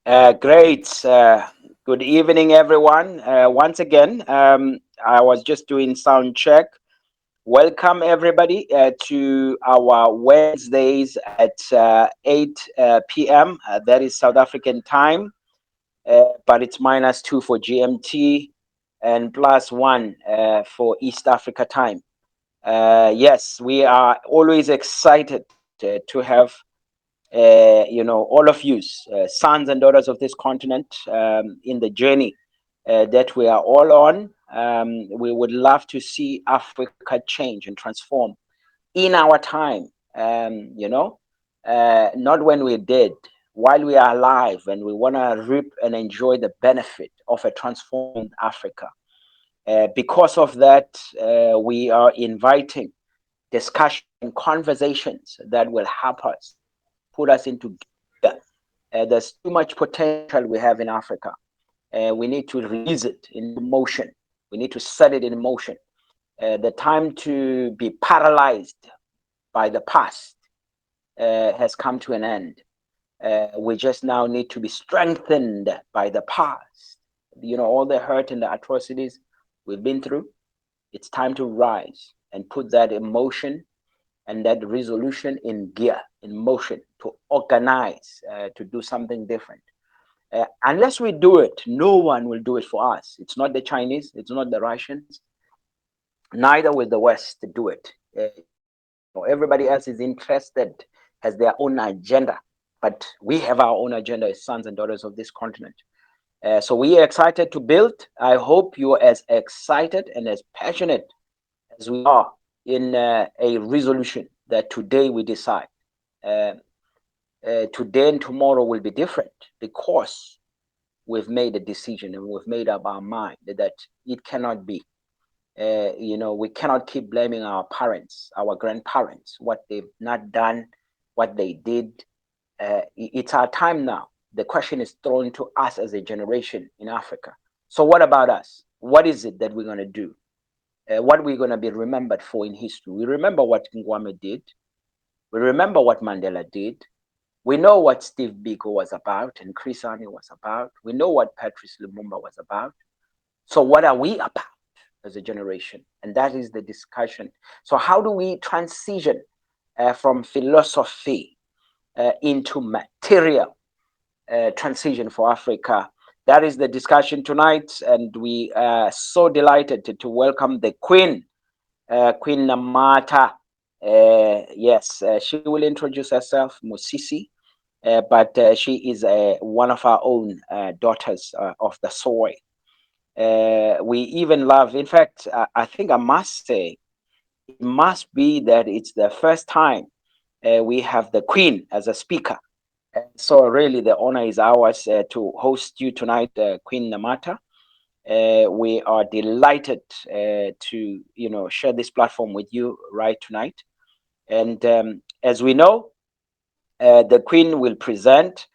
Great. Good evening, everyone. Once again, I was just doing sound check. Welcome, everybody, to our Wednesdays at 8 p.m. That is South African time, but it's -2 for GMT and +1 for East Africa time. Yes, we are always excited to have all of you, sons and daughters of this continent, in the journey that we are all on. We would love to see Africa change and transform in our time. Not when we're dead, while we are alive, and we want to reap and enjoy the benefit of a transformed Africa. Because of that, we are inviting discussion and conversations that will help us put us into gear. There's too much potential we have in Africa. We need to release it into motion. We need to set it in motion. The time to be paralyzed by the past has come to an end. We just now need to be strengthened by the past. All the hurt and the atrocities we've been through. It's time to rise and put that emotion and that resolution in gear, in motion, to organize, to do something different. Unless we do it, no one will do it for us. It's not the Chinese, it's not the Russians, neither will the West do it. Everybody else is interested, has their own agenda, but we have our own agenda as sons and daughters of this continent. So we are excited to build. I hope you are as excited and as passionate as we are in a resolution that today we decide. Today and tomorrow will be different because we've made a decision and we've made up our mind that it cannot be. We cannot keep blaming our parents, our grandparents, what they've not done, what they did. It's our time now. The question is thrown to us as a generation in Africa. So what about us? What is it that we're going to do? What we're going to be remembered for in history? We remember what Ngwame did. We remember what Mandela did. We know what Steve Biko was about and Chris Hani was about. We know what Patrice Lumumba was about. So what are we about as a generation? And that is the discussion. So how do we transition from philosophy into material transition for Africa? That is the discussion tonight. And we are so delighted to welcome the Queen, Queen Namata. Yes, she will introduce herself, Musisi. But she is one of our own daughters of the soil. We even love, in fact, I think I must say, it must be that it's the first time we have the Queen as a speaker. So really the honor is ours to host you tonight, Queen Namata. We are delighted to, share this platform with you right tonight. And as we know, the Queen will present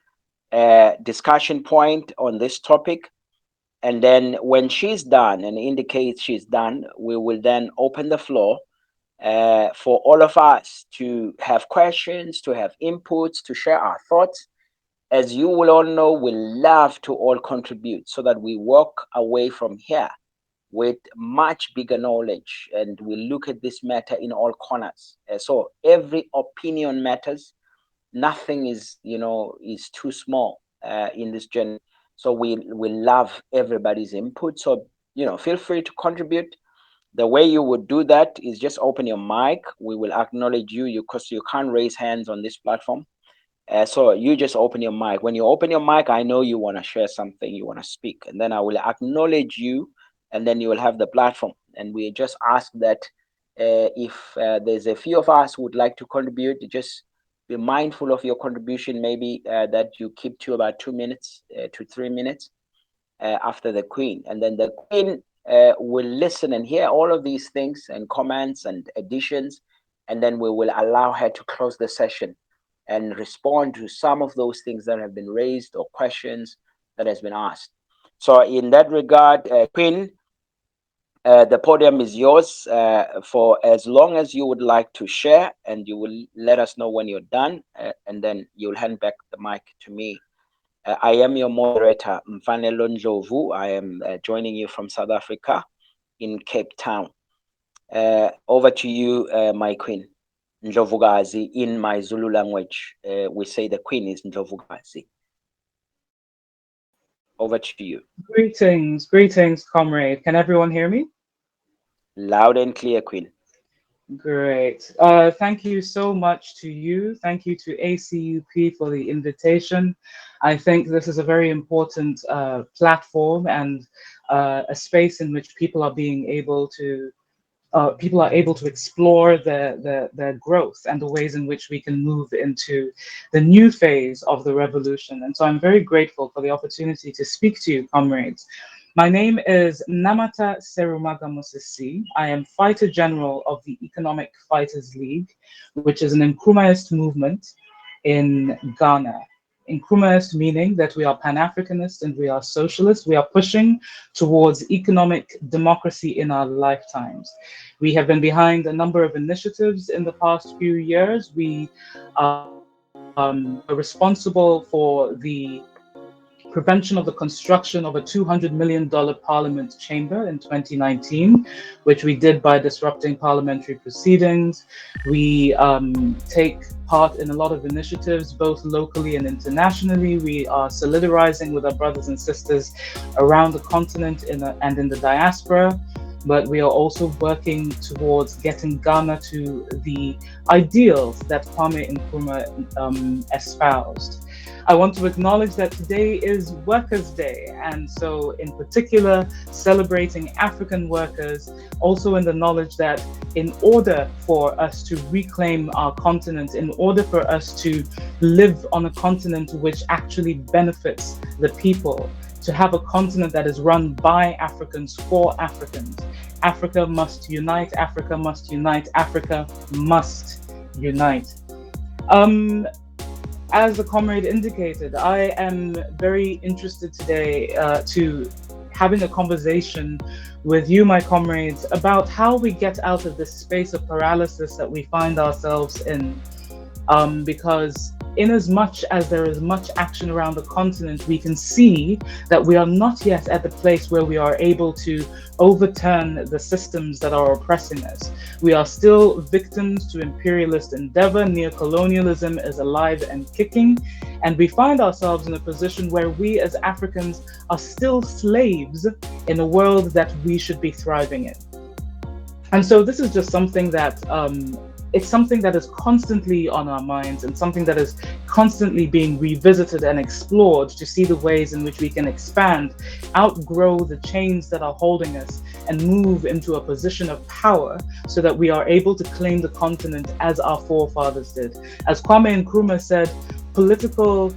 a discussion point on this topic. And then when she's done and indicates she's done, we will then open the floor for all of us to have questions, to have inputs, to share our thoughts. As you will all know, we love to all contribute so that we walk away from here with much bigger knowledge and we look at this matter in all corners. So every opinion matters. Nothing is too small in this journey. So we love everybody's input. So feel free to contribute. The way you would do that is just open your mic. We will acknowledge you because you can't raise hands on this platform. So you just open your mic. When you open your mic, I know you want to share something, you want to speak, and then I will acknowledge you, and then you will have the platform. And we just ask that if there's a few of us who would like to contribute, just be mindful of your contribution. Maybe that you keep to about 2 minutes to 3 minutes after the Queen, and then the Queen will listen and hear all of these things and comments and additions, and then we will allow her to close the session and respond to some of those things that have been raised or questions that has been asked. So in that regard, Queen, the podium is yours for as long as you would like to share, and you will let us know when you're done, and then you'll hand back the mic to me I am your moderator, Mfanelo Ndlovu. I am joining you from South Africa in Cape Town. Over to you, my queen, Ndlovukazi. In my Zulu language, we say the queen is Ndlovukazi. Over to you. Greetings, comrade. Can everyone hear me? Loud and clear, queen. Great. Thank you so much to you. Thank you to ACUP for the invitation. I think this is a very important platform and a space in which people are able to explore their growth and the ways in which we can move into the new phase of the revolution. And so I'm very grateful for the opportunity to speak to you, comrades. My name is Namata Serumaga Mosisi. I am Fighter General of the Economic Fighters League, which is an Nkrumahist movement in Ghana. Nkrumahist meaning that we are Pan-Africanist and we are socialist. We are pushing towards economic democracy in our lifetimes. We have been behind a number of initiatives in the past few years. We were responsible for the prevention of the construction of a $200 million parliament chamber in 2019, which we did by disrupting parliamentary proceedings. We take part in a lot of initiatives, both locally and internationally. We are solidarizing with our brothers and sisters around the continent and in the diaspora. But we are also working towards getting Ghana to the ideals that Kwame Nkrumah espoused. I want to acknowledge that today is Workers' Day, and so in particular, celebrating African workers, also in the knowledge that in order for us to reclaim our continent, in order for us to live on a continent which actually benefits the people, to have a continent that is run by Africans for Africans, Africa must unite, Africa must unite, Africa must unite. As the comrade indicated, I am very interested today to having a conversation with you, my comrades, about how we get out of this space of paralysis that we find ourselves in. Because in as much as there is much action around the continent, we can see that we are not yet at the place where we are able to overturn the systems that are oppressing us. We are still victims to imperialist endeavor. Neocolonialism is alive and kicking. And we find ourselves in a position where we as Africans are still slaves in a world that we should be thriving in. And so this is just something that it's something that is constantly on our minds and something that is constantly being revisited and explored to see the ways in which we can expand, outgrow the chains that are holding us, and move into a position of power so that we are able to claim the continent as our forefathers did. As Kwame Nkrumah said, political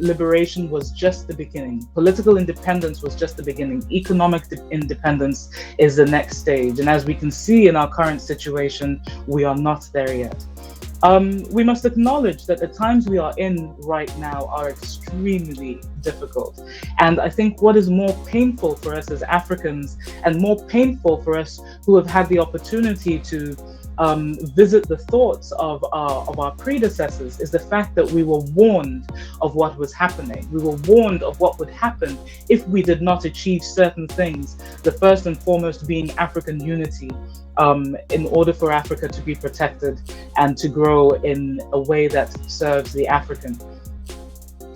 liberation was just the beginning. Political independence was just the beginning. Economic independence is the next stage. And as we can see in our current situation, we are not there yet. We must acknowledge that the times we are in right now are extremely difficult. And I think what is more painful for us as Africans, and more painful for us who have had the opportunity to visit the thoughts of our predecessors, is the fact that we were warned of what was happening. We were warned of what would happen if we did not achieve certain things, the first and foremost being African unity, in order for Africa to be protected and to grow in a way that serves the African.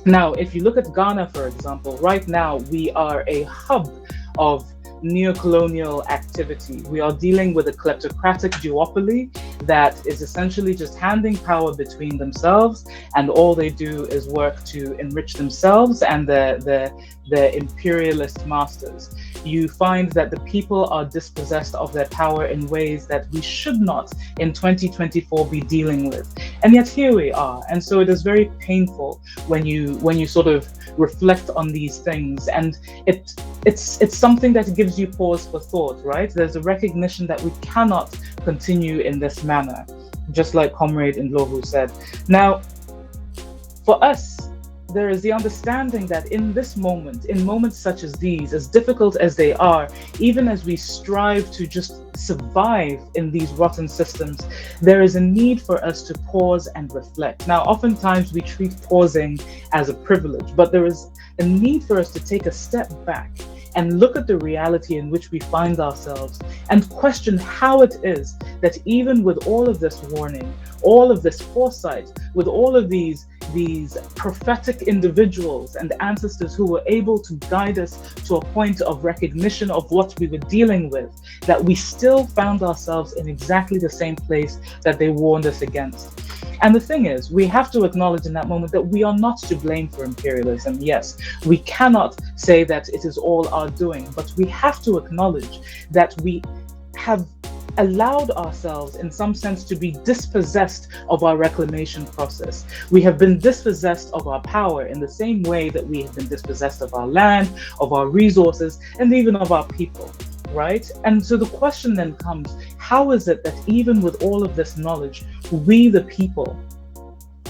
Now, if you look at Ghana, for example, right now we are a hub of neocolonial activity. We are dealing with a kleptocratic duopoly that is essentially just handing power between themselves, and all they do is work to enrich themselves and their imperialist masters. You find that the people are dispossessed of their power in ways that we should not in 2024 be dealing with. And yet here we are. And so it is very painful when you sort of reflect on these things. And it's something that gives you pause for thought, right? There's a recognition that we cannot continue in this manner, just like Comrade Ndlovu said. Now, for us, there is the understanding that in this moment, in moments such as these, as difficult as they are, even as we strive to just survive in these rotten systems, there is a need for us to pause and reflect. Now, oftentimes we treat pausing as a privilege, but there is a need for us to take a step back and look at the reality in which we find ourselves and question how it is that even with all of this warning, all of this foresight, with all of these prophetic individuals and ancestors who were able to guide us to a point of recognition of what we were dealing with, that we still found ourselves in exactly the same place that they warned us against. And the thing is, we have to acknowledge in that moment that we are not to blame for imperialism. Yes, we cannot say that it is all our doing, but we have to acknowledge that we have allowed ourselves, in some sense, to be dispossessed of our reclamation process. We have been dispossessed of our power in the same way that we have been dispossessed of our land, of our resources, and even of our people. Right? And so the question then comes, how is it that even with all of this knowledge, we the people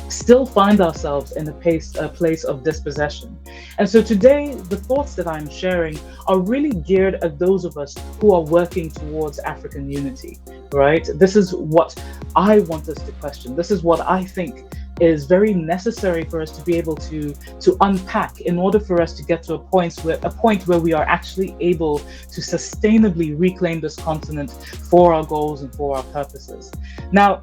still find ourselves in a place of dispossession? And so today, the thoughts that I'm sharing are really geared at those of us who are working towards African unity, right? This is what I want us to question. This is what I think is very necessary for us to be able to unpack in order for us to get to a point where we are actually able to sustainably reclaim this continent for our goals and for our purposes. Now,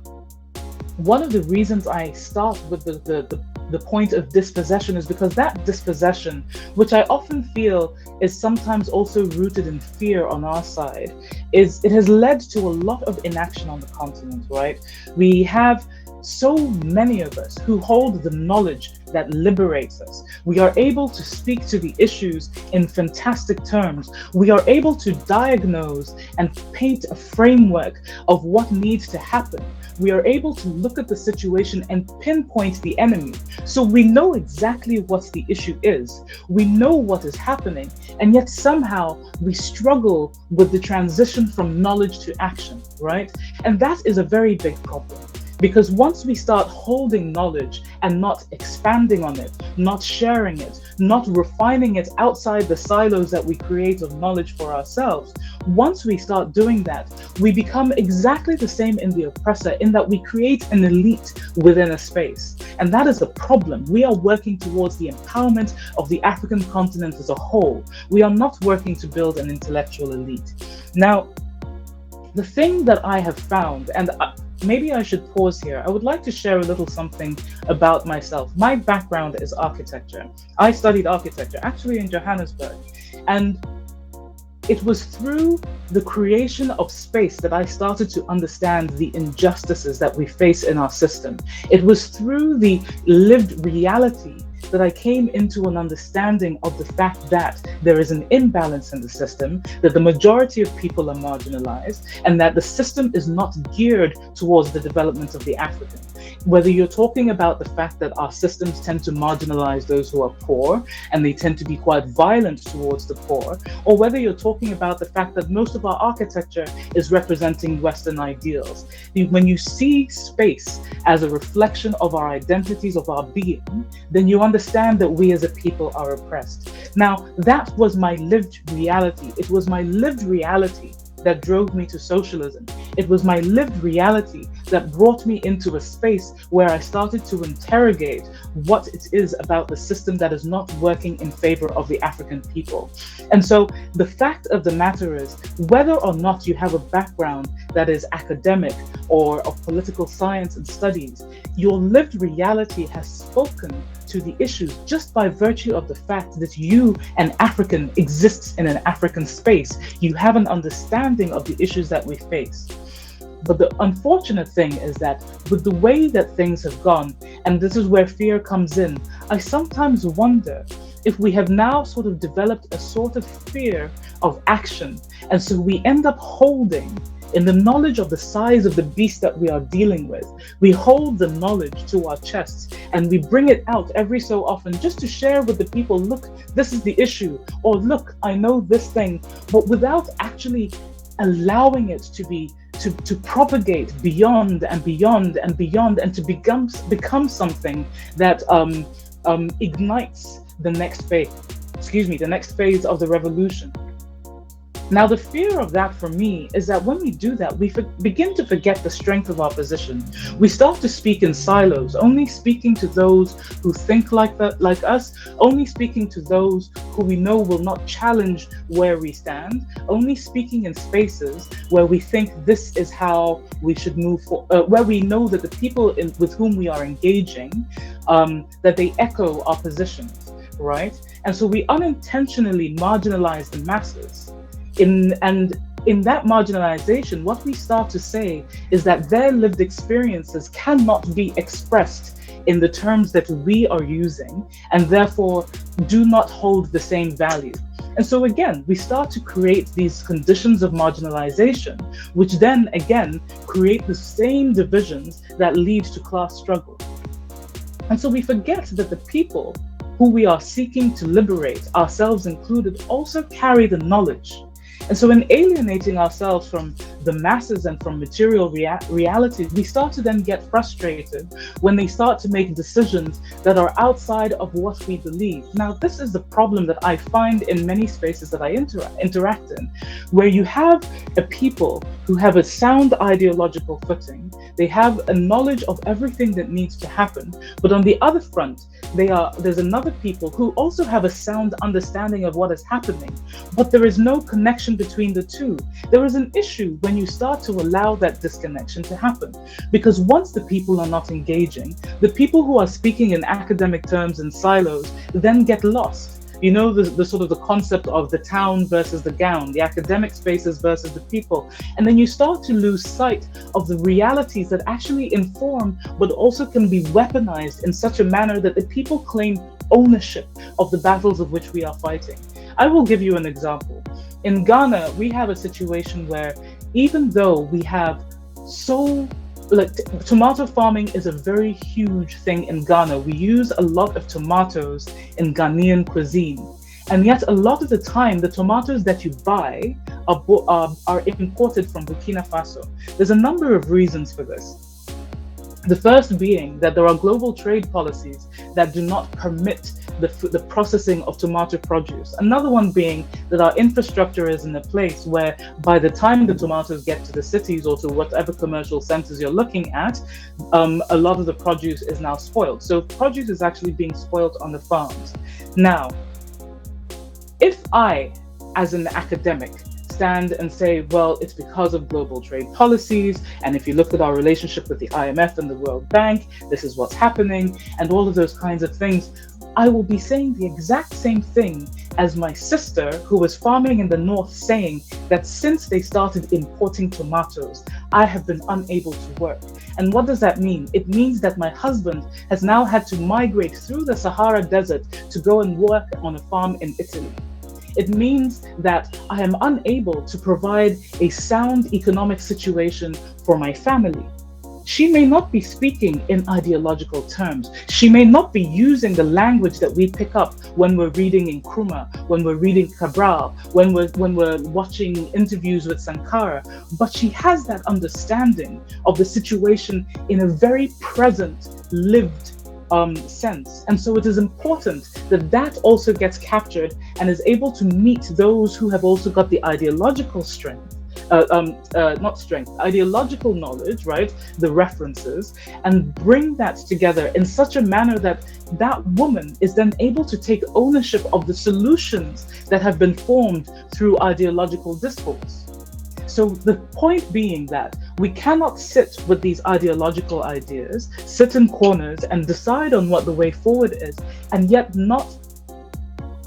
one of the reasons I start with the point of dispossession is because that dispossession, which I often feel is sometimes also rooted in fear on our side, it has led to a lot of inaction on the continent, right? We have so many of us who hold the knowledge that liberates us. We are able to speak to the issues in fantastic terms. We are able to diagnose and paint a framework of what needs to happen. We are able to look at the situation and pinpoint the enemy. So we know exactly what the issue is. We know what is happening, and yet somehow we struggle with the transition from knowledge to action, right? And that is a very big problem. Because once we start holding knowledge and not expanding on it, not sharing it, not refining it outside the silos that we create of knowledge for ourselves, once we start doing that, we become exactly the same in the oppressor, in that we create an elite within a space. And that is a problem. We are working towards the empowerment of the African continent as a whole. We are not working to build an intellectual elite. Now, the thing that I have found, and maybe I should pause here. I would like to share a little something about myself. My background is architecture. I studied architecture actually in Johannesburg. And it was through the creation of space that I started to understand the injustices that we face in our system. It was through the lived reality that I came into an understanding of the fact that there is an imbalance in the system, that the majority of people are marginalized, and that the system is not geared towards the development of the African. Whether you're talking about the fact that our systems tend to marginalize those who are poor, and they tend to be quite violent towards the poor, or whether you're talking about the fact that most of our architecture is representing Western ideals. When you see space as a reflection of our identities, of our being, then you understand that we as a people are oppressed. Now, that was my lived reality. It was my lived reality that drove me to socialism. It was my lived reality that brought me into a space where I started to interrogate what it is about the system that is not working in favor of the African people. And so the fact of the matter is, whether or not you have a background that is academic or of political science and studies, your lived reality has spoken to the issues just by virtue of the fact that you, an African, exists in an African space. You have an understanding of the issues that we face. But the unfortunate thing is that with the way that things have gone, and this is where fear comes in, I sometimes wonder if we have now sort of developed a sort of fear of action. And so we end up holding, in the knowledge of the size of the beast that we are dealing with, we hold the knowledge to our chests and we bring it out every so often just to share with the people, look, this is the issue, or look, I know this thing, but without actually allowing it to propagate beyond and beyond and beyond, and to become something that ignites the next phase. Excuse me, the next phase of the revolution. Now, the fear of that for me is that when we do that, we begin to forget the strength of our position. We start to speak in silos, only speaking to those who think like us, only speaking to those who we know will not challenge where we stand, only speaking in spaces where we think this is how we should move forward, where we know that the people with whom we are engaging, that they echo our positions, right? And so we unintentionally marginalize the masses in that marginalization, what we start to say is that their lived experiences cannot be expressed in the terms that we are using and therefore do not hold the same value. And so again, we start to create these conditions of marginalization, which then again create the same divisions that lead to class struggle. And so we forget that the people who we are seeking to liberate, ourselves included, also carry the knowledge. And so, in alienating ourselves from the masses and from material realities, we start to then get frustrated when they start to make decisions that are outside of what we believe. Now, this is the problem that I find in many spaces that I interact in, where you have a people who have a sound ideological footing, they have a knowledge of everything that needs to happen, but on the other front, there's another people who also have a sound understanding of what is happening, but there is no connection between the two. There is an issue when you start to allow that disconnection to happen, because once the people are not engaging, the people who are speaking in academic terms in silos then get lost. You know, the sort of the concept of the town versus the gown, the academic spaces versus the people. And then you start to lose sight of the realities that actually inform, but also can be weaponized in such a manner that the people claim ownership of the battles of which we are fighting. I will give you an example. In Ghana, we have a situation where even though we have tomato farming is a very huge thing in Ghana. We use a lot of tomatoes in Ghanaian cuisine. And yet a lot of the time, the tomatoes that you buy are imported from Burkina Faso. There's a number of reasons for this. The first being that there are global trade policies that do not permit the processing of tomato produce. Another one being that our infrastructure is in a place where by the time the tomatoes get to the cities or to whatever commercial centers you're looking at, a lot of the produce is now spoiled. So produce is actually being spoiled on the farms. Now, if I, as an academic, stand and say, well, it's because of global trade policies, and if you look at our relationship with the IMF and the World Bank, this is what's happening, and all of those kinds of things, I will be saying the exact same thing as my sister who was farming in the north, saying that since they started importing tomatoes, I have been unable to work. And what does that mean? It means that my husband has now had to migrate through the Sahara Desert to go and work on a farm in Italy. It means that I am unable to provide a sound economic situation for my family. She may not be speaking in ideological terms. She may not be using the language that we pick up when we're reading Nkrumah, when we're reading Cabral, when we're watching interviews with Sankara, but she has that understanding of the situation in a very present, lived sense. And so it is important that that also gets captured and is able to meet those who have also got the ideological strength. Ideological knowledge, right? The references, and bring that together in such a manner that that woman is then able to take ownership of the solutions that have been formed through ideological discourse. So the point being that we cannot sit with these ideological ideas, sit in corners and decide on what the way forward is, and yet not.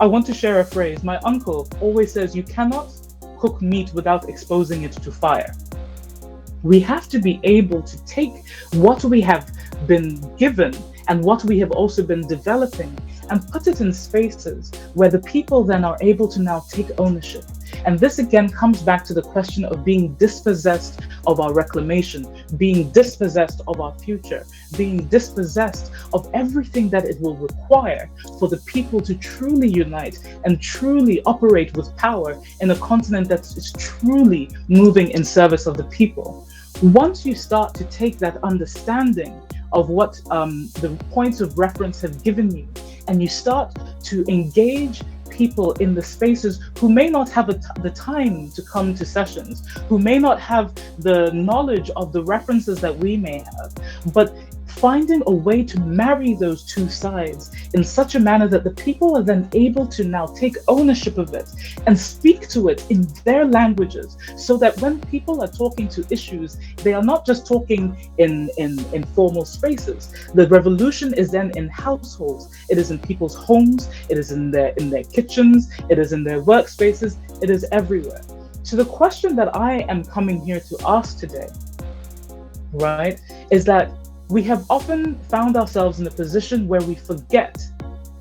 I want to share a phrase. My uncle always says, you cannot cook meat without exposing it to fire. We have to be able to take what we have been given and what we have also been developing and put it in spaces where the people then are able to now take ownership. And this again comes back to the question of being dispossessed of our reclamation, being dispossessed of our future, being dispossessed of everything that it will require for the people to truly unite and truly operate with power in a continent that is truly moving in service of the people. Once you start to take that understanding of what the points of reference have given you, and you start to engage people in the spaces who may not have the time to come to sessions, who may not have the knowledge of the references that we may have, but finding a way to marry those two sides in such a manner that the people are then able to now take ownership of it and speak to it in their languages, so that when people are talking to issues, they are not just talking in formal spaces. The revolution is then in households, it is in people's homes, it is in their kitchens, it is in their workspaces, it is everywhere. So the question that I am coming here to ask today, right, is that we have often found ourselves in a position where we forget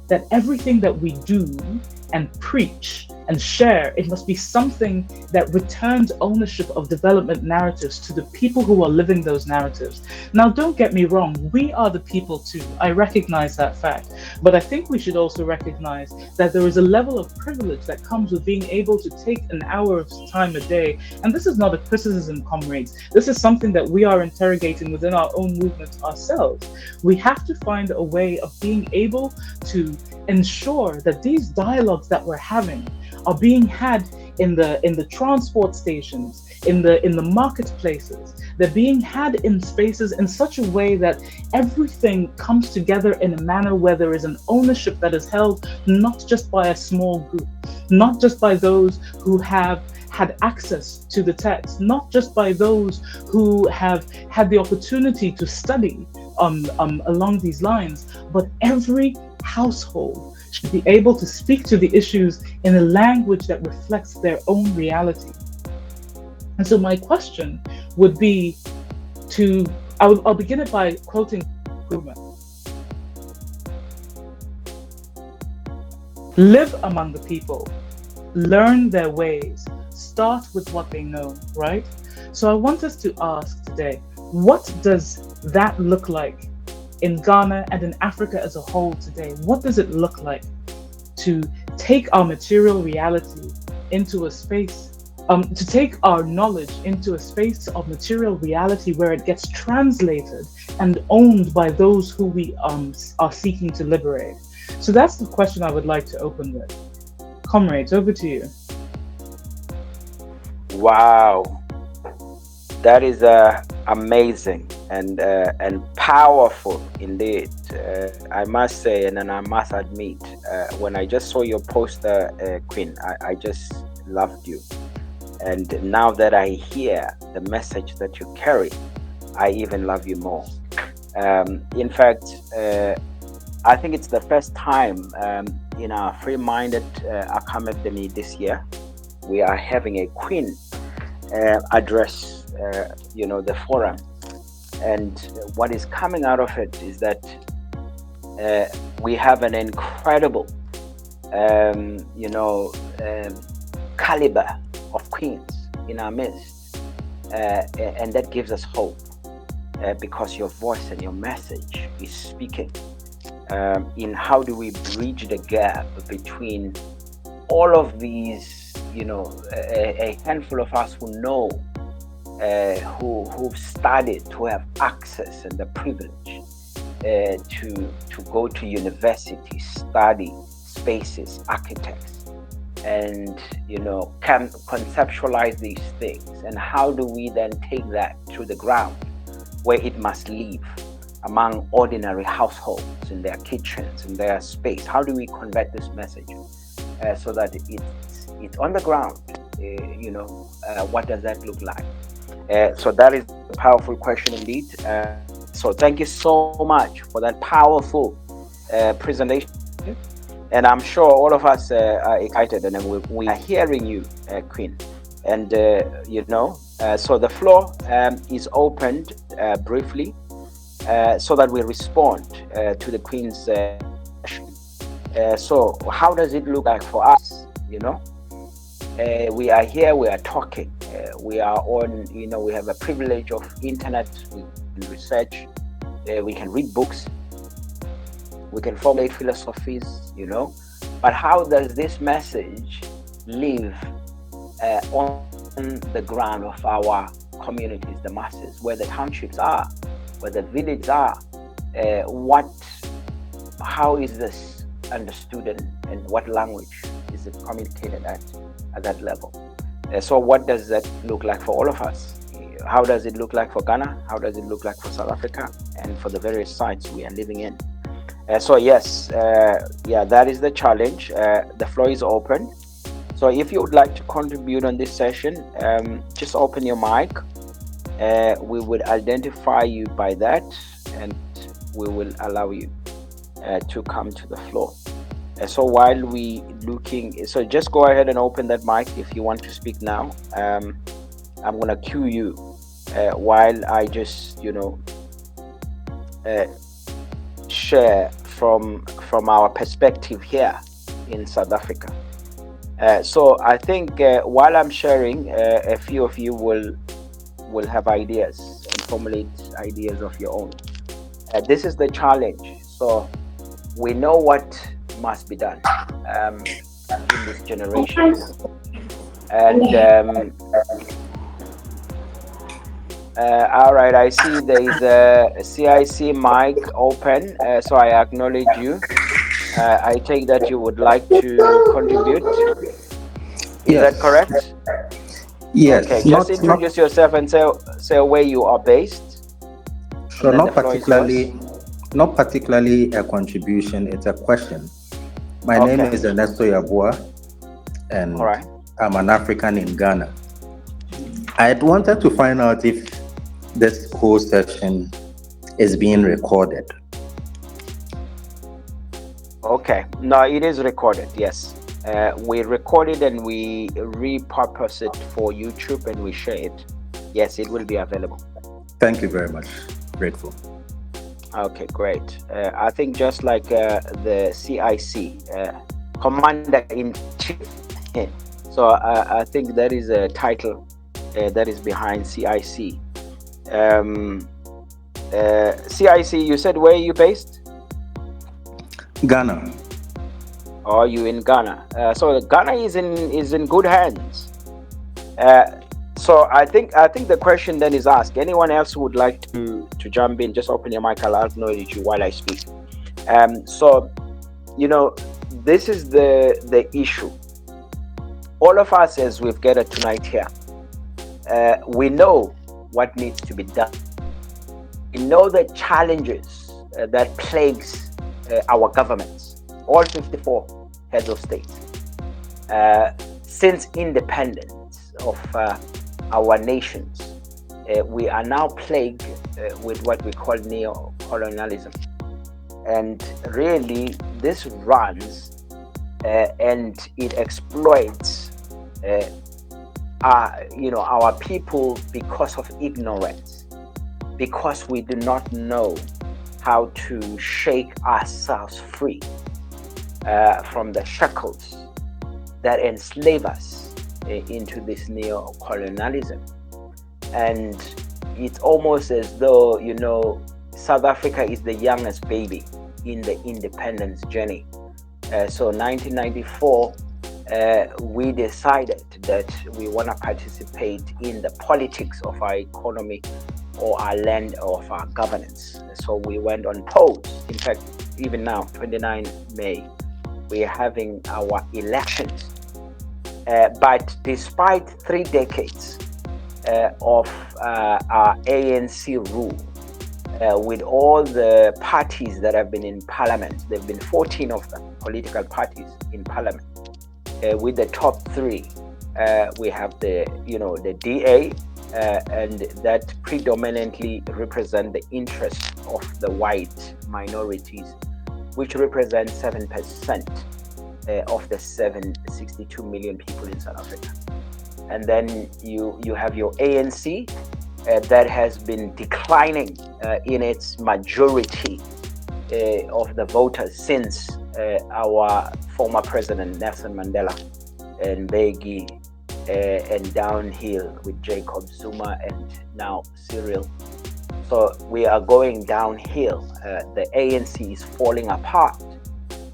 that everything that we do and preach and share, it must be something that returns ownership of development narratives to the people who are living those narratives. Now, don't get me wrong, we are the people too. I recognize that fact. But I think we should also recognize that there is a level of privilege that comes with being able to take an hour of time a day. And this is not a criticism, comrades. This is something that we are interrogating within our own movement ourselves. We have to find a way of being able to ensure that these dialogues that we're having are being had in the transport stations, in the marketplaces. They're being had in spaces in such a way that everything comes together in a manner where there is an ownership that is held not just by a small group, not just by those who have had access to the text, not just by those who have had the opportunity to study along these lines, but every household should be able to speak to the issues in a language that reflects their own reality. And so my question would be to, I'll begin it by quoting Nkrumah. Live among the people, learn their ways, start with what they know, right? So I want us to ask today, what does that look like in Ghana and in Africa as a whole today? What does it look like to take our material reality into a space, to take our knowledge into a space of material reality where it gets translated and owned by those who we are seeking to liberate? So that's the question I would like to open with. Comrades, over to you. Wow, that is amazing and powerful indeed. I must say, and then I must admit, when I just saw your poster, Queen, I just loved you. And now that I hear the message that you carry, I even love you more. In fact, I think it's the first time in our free-minded academy this year, we are having a Queen address, the forum. And what is coming out of it is that we have an incredible, caliber of queens in our midst. And that gives us hope because your voice and your message is speaking in how do we bridge the gap between all of these, a handful of us who know, who've studied, who have access and the privilege to go to university, study spaces, architects, and can conceptualize these things. And how do we then take that to the ground where it must live among ordinary households in their kitchens, in their space? How do we convert this message so that it's on the ground? What does that look like? So that is a powerful question indeed. So thank you so much for that powerful presentation. And I'm sure all of us are excited, and we are hearing you, Queen. And, so the floor is opened briefly so that we respond to the Queen's question. So how does it look like for us? We are here, we are talking, we are on, we have a privilege of internet, we can research, we can read books, we can formulate philosophies, but how does this message live on the ground of our communities, the masses, where the townships are, where the villages are, what, how is this understood, and what language is it communicated at that level? So what does that look like for all of us? How does it look like for Ghana? How does it look like for South Africa and for the various sites we are living in? So yes, yeah, that is the challenge. The floor is open. So if you would like to contribute on this session, just open your mic. We would identify you by that, and we will allow you to come to the floor. So while we looking, so just go ahead and open that mic if you want to speak now. I'm gonna cue you while I just, uh, share from our perspective here in South Africa. So I think while I'm sharing, a few of you will have ideas and formulate ideas of your own. This is the challenge. So we know what must be done in this generation, and all right, I see there is a CIC mic open, so I acknowledge you. I take that you would like to contribute. Is that Yes, correct? Okay, yes, just introduce yourself and say where you are based, and sure, then the floor is yours. not particularly a contribution. It's a question. My name Okay, is Ernesto Yabua, all and right. I'm an African in Ghana. I wanted to find out if this whole session is being recorded. Okay, no, it is recorded. Yes, we record it and we repurpose it for YouTube and we share it. Yes, it will be available. Thank you very much. Grateful. Okay, great. I think just like the CIC, Commander in Chief. So I think that is a title that is behind CIC. CIC, you said where are you based? Ghana. Or are you in Ghana? So Ghana is in good hands. So I think the question then is asked. Anyone else who would like to jump in, just open your mic. I'll acknowledge you while I speak. So this is the issue. All of us, as we've gathered tonight here, we know what needs to be done. We know the challenges that plagues our governments, all 54 heads of states, since independence of our nations. We are now plagued with what we call neo-colonialism, and really this runs and it exploits our people because of ignorance, because we do not know how to shake ourselves free from the shackles that enslave us into this neo-colonialism. And it's almost as though South Africa is the youngest baby in the independence journey. So 1994, we decided that we want to participate in the politics of our economy or our land or of our governance. So we went on polls. In fact, even now, 29 May, we are having our elections. But despite 3 decades of our ANC rule, with all the parties that have been in parliament, there have been 14 of them, political parties in parliament. With the top 3, we have the DA, and that predominantly represent the interest of the white minorities, which represent 7% of the 762 million people in South Africa. And then you have your ANC that has been declining in its majority of the voters since our former president Nelson Mandela and Mbeki and downhill with Jacob Zuma and now Cyril. So we are going downhill. The ANC is falling apart.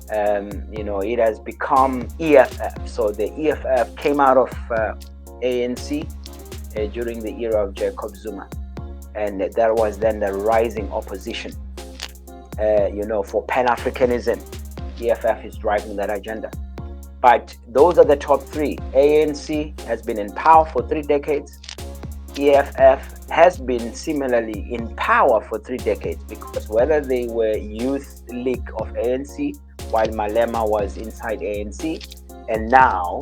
It has become EFF. So the EFF came out of ANC during the era of Jacob Zuma, and that was then the rising opposition. for Pan-Africanism. EFF is driving that agenda. But those are the top three. ANC has been in power for 3 decades. EFF has been similarly in power for 3 decades, because whether they were youth league of ANC while Malema was inside ANC, and now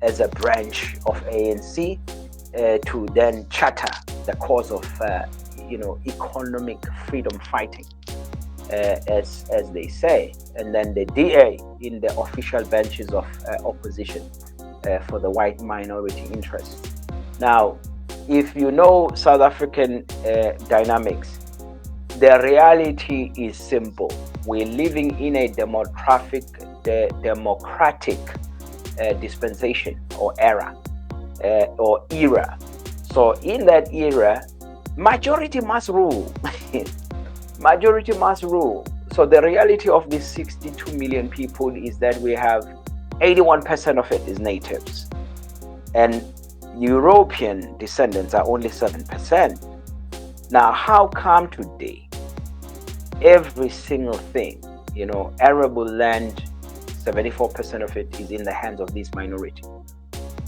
as a branch of ANC, to then charter the cause of economic freedom fighting, as they say, and then the DA in the official benches of opposition for the white minority interests. Now, if you know South African dynamics, the reality is simple. We're living in a democratic dispensation or era or era. So in that era, majority must rule. Majority must rule. So the reality of these 62 million people is that we have 81% of it is natives, and European descendants are only 7%. Now, how come today every single thing, arable land, 74% of it is in the hands of this minority?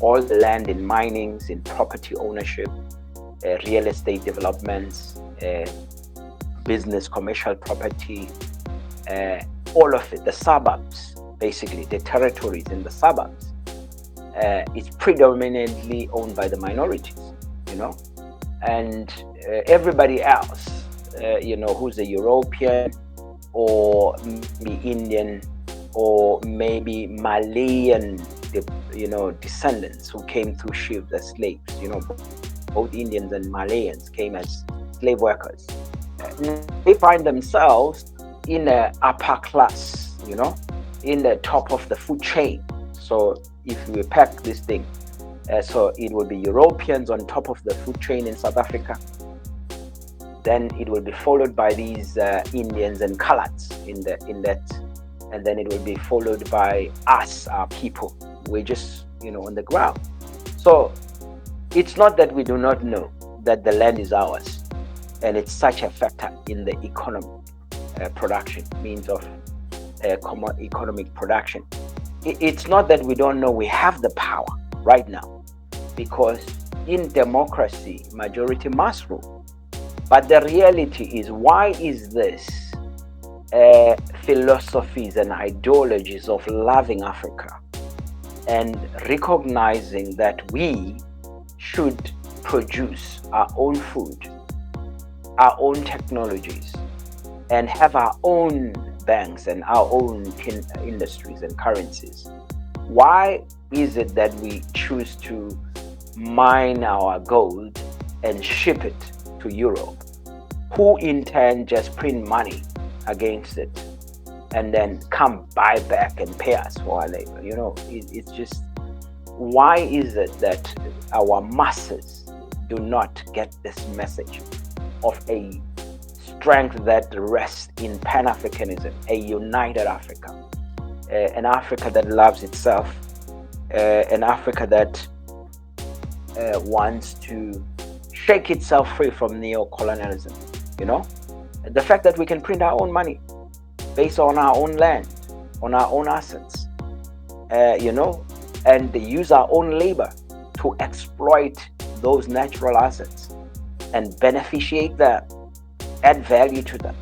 All the land in minings, in property ownership, real estate developments, business, commercial property, all of it, the suburbs, basically the territories in the suburbs, is predominantly owned by the minorities, and everybody else, who's a European or maybe Indian or maybe Malayan, descendants who came through ships as slaves. Both Indians and Malayans came as slave workers. They find themselves in the upper class, in the top of the food chain. So if we pack this thing, so it will be Europeans on top of the food chain in South Africa. Then it will be followed by these Indians and coloureds in that, and then it will be followed by us, our people. We're just on the ground. So it's not that we do not know that the land is ours, and it's such a factor in the economy, production, means of economic production. It's not that we don't know we have the power right now, because in democracy, majority must rule. But the reality is, why is this philosophies and ideologies of loving Africa and recognizing that we should produce our own food, our own technologies, and have our own banks and our own industries and currencies? Why is it that we choose to mine our gold and ship it to Europe, who in turn just print money against it and then come buy back and pay us for our labor? It's just, why is it that our masses do not get this message of a strength that rests in Pan-Africanism, a united Africa, an Africa that loves itself, an Africa that wants to shake itself free from neo-colonialism? The fact that we can print our own money based on our own land, on our own assets, and use our own labor to exploit those natural assets and beneficiate them, add value to them,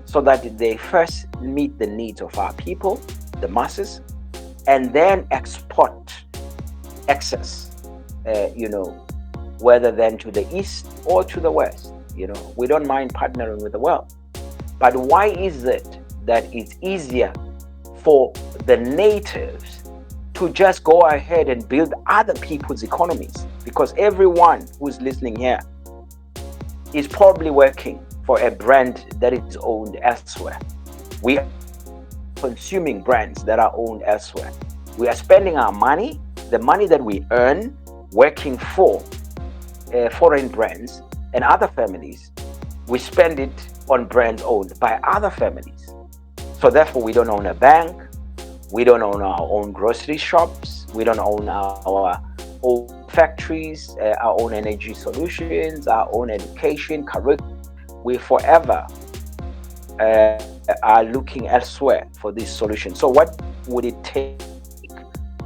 so that they first meet the needs of our people, the masses, and then export excess, whether then to the east or to the west. We don't mind partnering with the world. But why is it that it's easier for the natives to just go ahead and build other people's economies? Because everyone who's listening here is probably working for a brand that is owned elsewhere. We are consuming brands that are owned elsewhere. We are spending our money, the money that we earn, working for foreign brands and other families. We spend it on brands owned by other families. So therefore, we don't own a bank, we don't own our own grocery shops, we don't own our own factories, our own energy solutions, our own education, curriculum. We forever are looking elsewhere for this solution. So, what would it take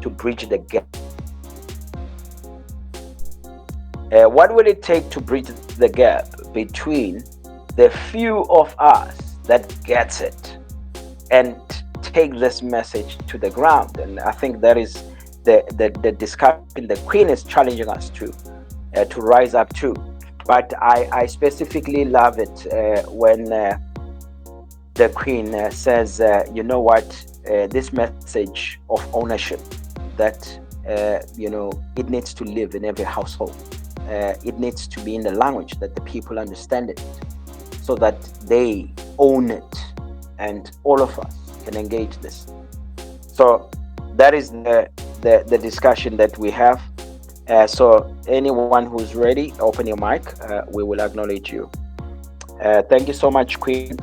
to bridge the gap? What will it take to bridge the gap between the few of us that gets it and take this message to the ground? And I think that is the discussion the Queen is challenging us to rise up to. But I specifically love it when the Queen says, you know what, this message of ownership that it needs to live in every household. It needs to be in the language that the people understand it, so that they own it, and all of us can engage this. So that is the discussion that we have. So anyone who's ready, open your mic. We will acknowledge you. Thank you so much, Queen,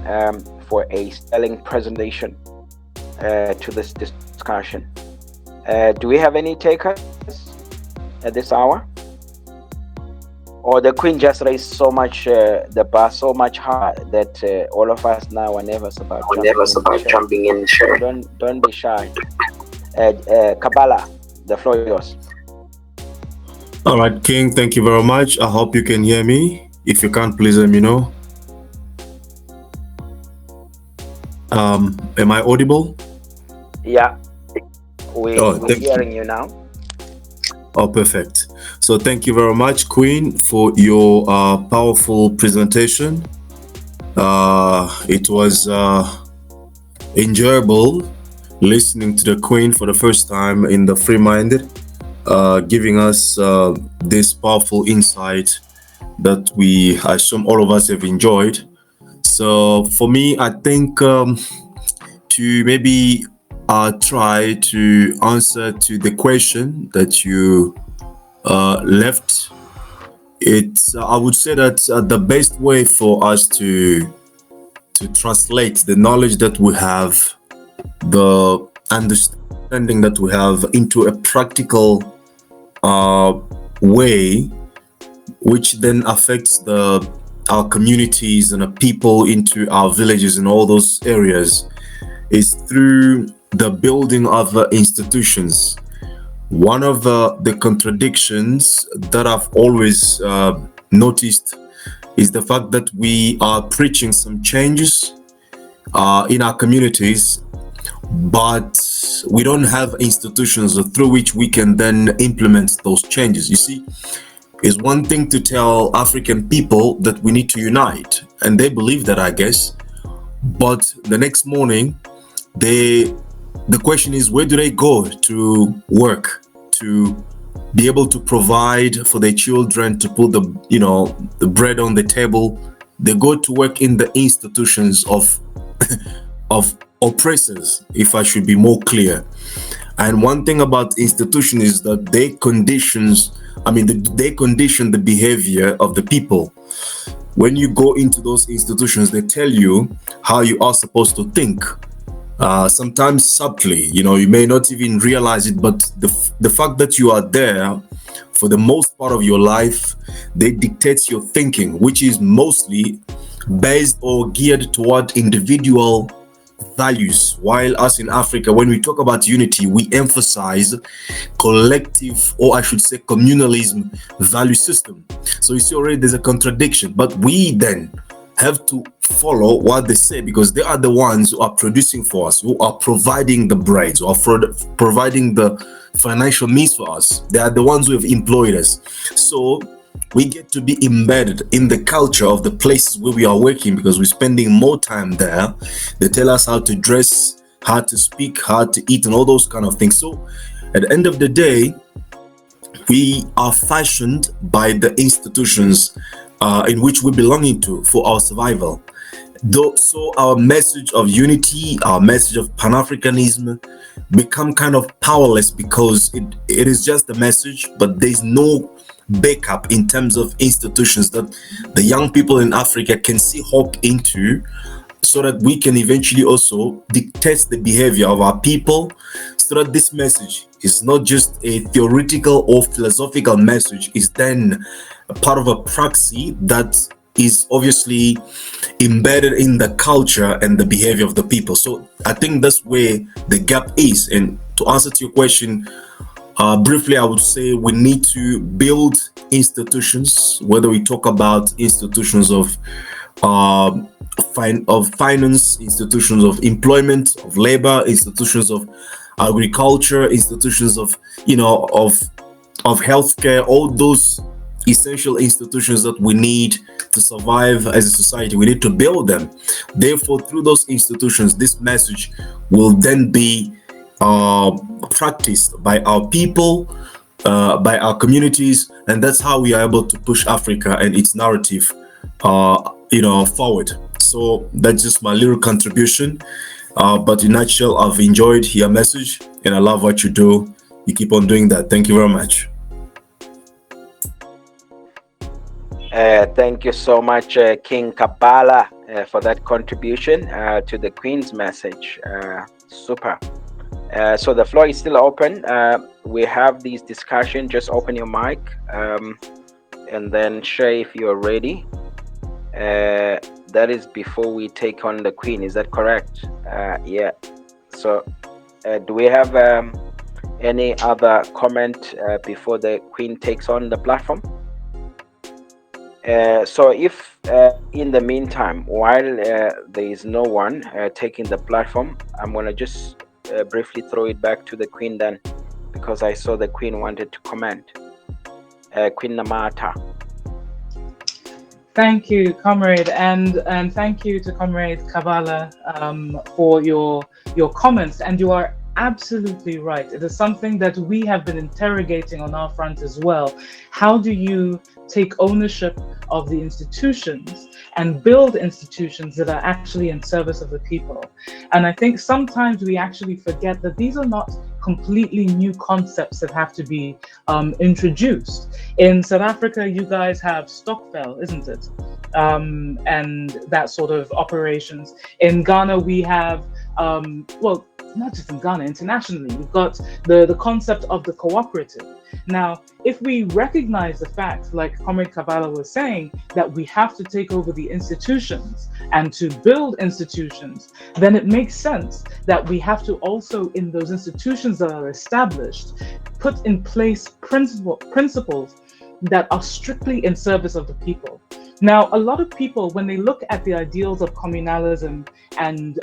for a sterling presentation to this discussion. Do we have any takers at this hour? Or the Queen just raised so much the bar so much high that all of us now are nervous about jumping in. Sure. Don't be shy. Kabbalah, the floor is yours. All right, King, thank you very much. I hope you can hear me. If you can't, please let me know. Am I audible? Yeah, we're hearing you now. Oh, perfect. So thank you very much, Queen, for your powerful presentation. It was enjoyable listening to the Queen for the first time in the Free Minded, giving us this powerful insight that we, I assume all of us have enjoyed. So for me, I think to maybe try to answer to the question that you left, it's I would say that the best way for us to translate the knowledge that we have, the understanding that we have, into a practical way, which then affects our communities and the people into our villages and all those areas, is through the building of institutions. One of the contradictions that I've always noticed is the fact that we are preaching some changes in our communities, but we don't have institutions through which we can then implement those changes. You see, it's one thing to tell African people that we need to unite, and they believe that, I guess, but the next morning, the question is, where do they go to work, to be able to provide for their children, to put the bread on the table? They go to work in the institutions of oppressors, if I should be more clear. And one thing about institution is that they condition the behavior of the people. When you go into those institutions, they tell you how you are supposed to think. Sometimes subtly, you may not even realize it, but the fact that you are there for the most part of your life, they dictate your thinking, which is mostly based or geared toward individual values. While us in Africa, when we talk about unity, we emphasize collective, or I should say communalism value system. So you see already there's a contradiction, but we then have to follow what they say, because they are the ones who are producing for us, who are providing the bread, who are providing the financial means for us. They are the ones who have employed us. So we get to be embedded in the culture of the places where we are working, because we're spending more time there. They tell us how to dress, how to speak, how to eat, and all those kind of things. So at the end of the day, we are fashioned by the institutions in which we belong to for our survival. So our message of unity, our message of Pan-Africanism become kind of powerless, because it is just a message, but there's no backup in terms of institutions that the young people in Africa can see hope into, so that we can eventually also dictate the behavior of our people, so that this message is not just a theoretical or philosophical message, is then a part of a praxis that is obviously embedded in the culture and the behavior of the people. So I think that's where the gap is. And to answer to your question, briefly, I would say we need to build institutions, whether we talk about institutions of finance, institutions of employment, of labor, institutions of agriculture, institutions of healthcare, all those essential institutions that we need to survive as a society. We need to build them. Therefore, through those institutions, this message will then be practiced by our people, by our communities, and that's how we are able to push Africa and its narrative, forward. So that's just my little contribution. But in a nutshell, I've enjoyed your message, and I love what you do. You keep on doing that. Thank you very much. Thank you so much, King Kabbalah, for that contribution to the Queen's message. Super. So the floor is still open. We have these discussion. Just open your mic and then share if you're ready. That is before we take on the Queen. Is that correct? Yeah. So do we have any other comment before the Queen takes on the platform? So if in the meantime, while there is no one taking the platform, I'm going to just briefly throw it back to the Queen then, because I saw the Queen wanted to comment. Queen Namata. Thank you, comrade, and thank you to comrade Kabbalah for your comments. And you are absolutely right. It is something that we have been interrogating on our front as well. How do you take ownership of the institutions and build institutions that are actually in service of the people? And I think sometimes we actually forget that these are not completely new concepts that have to be introduced. In South Africa, you guys have Stokvel, isn't it? And that sort of operations. In Ghana, we have, well, not just in Ghana, internationally, you've got the concept of the cooperative. Now, if we recognize the fact, like Comrade Kabbalah was saying, that we have to take over the institutions and to build institutions, then it makes sense that we have to also, in those institutions that are established, put in place principles that are strictly in service of the people. Now, a lot of people, when they look at the ideals of communalism and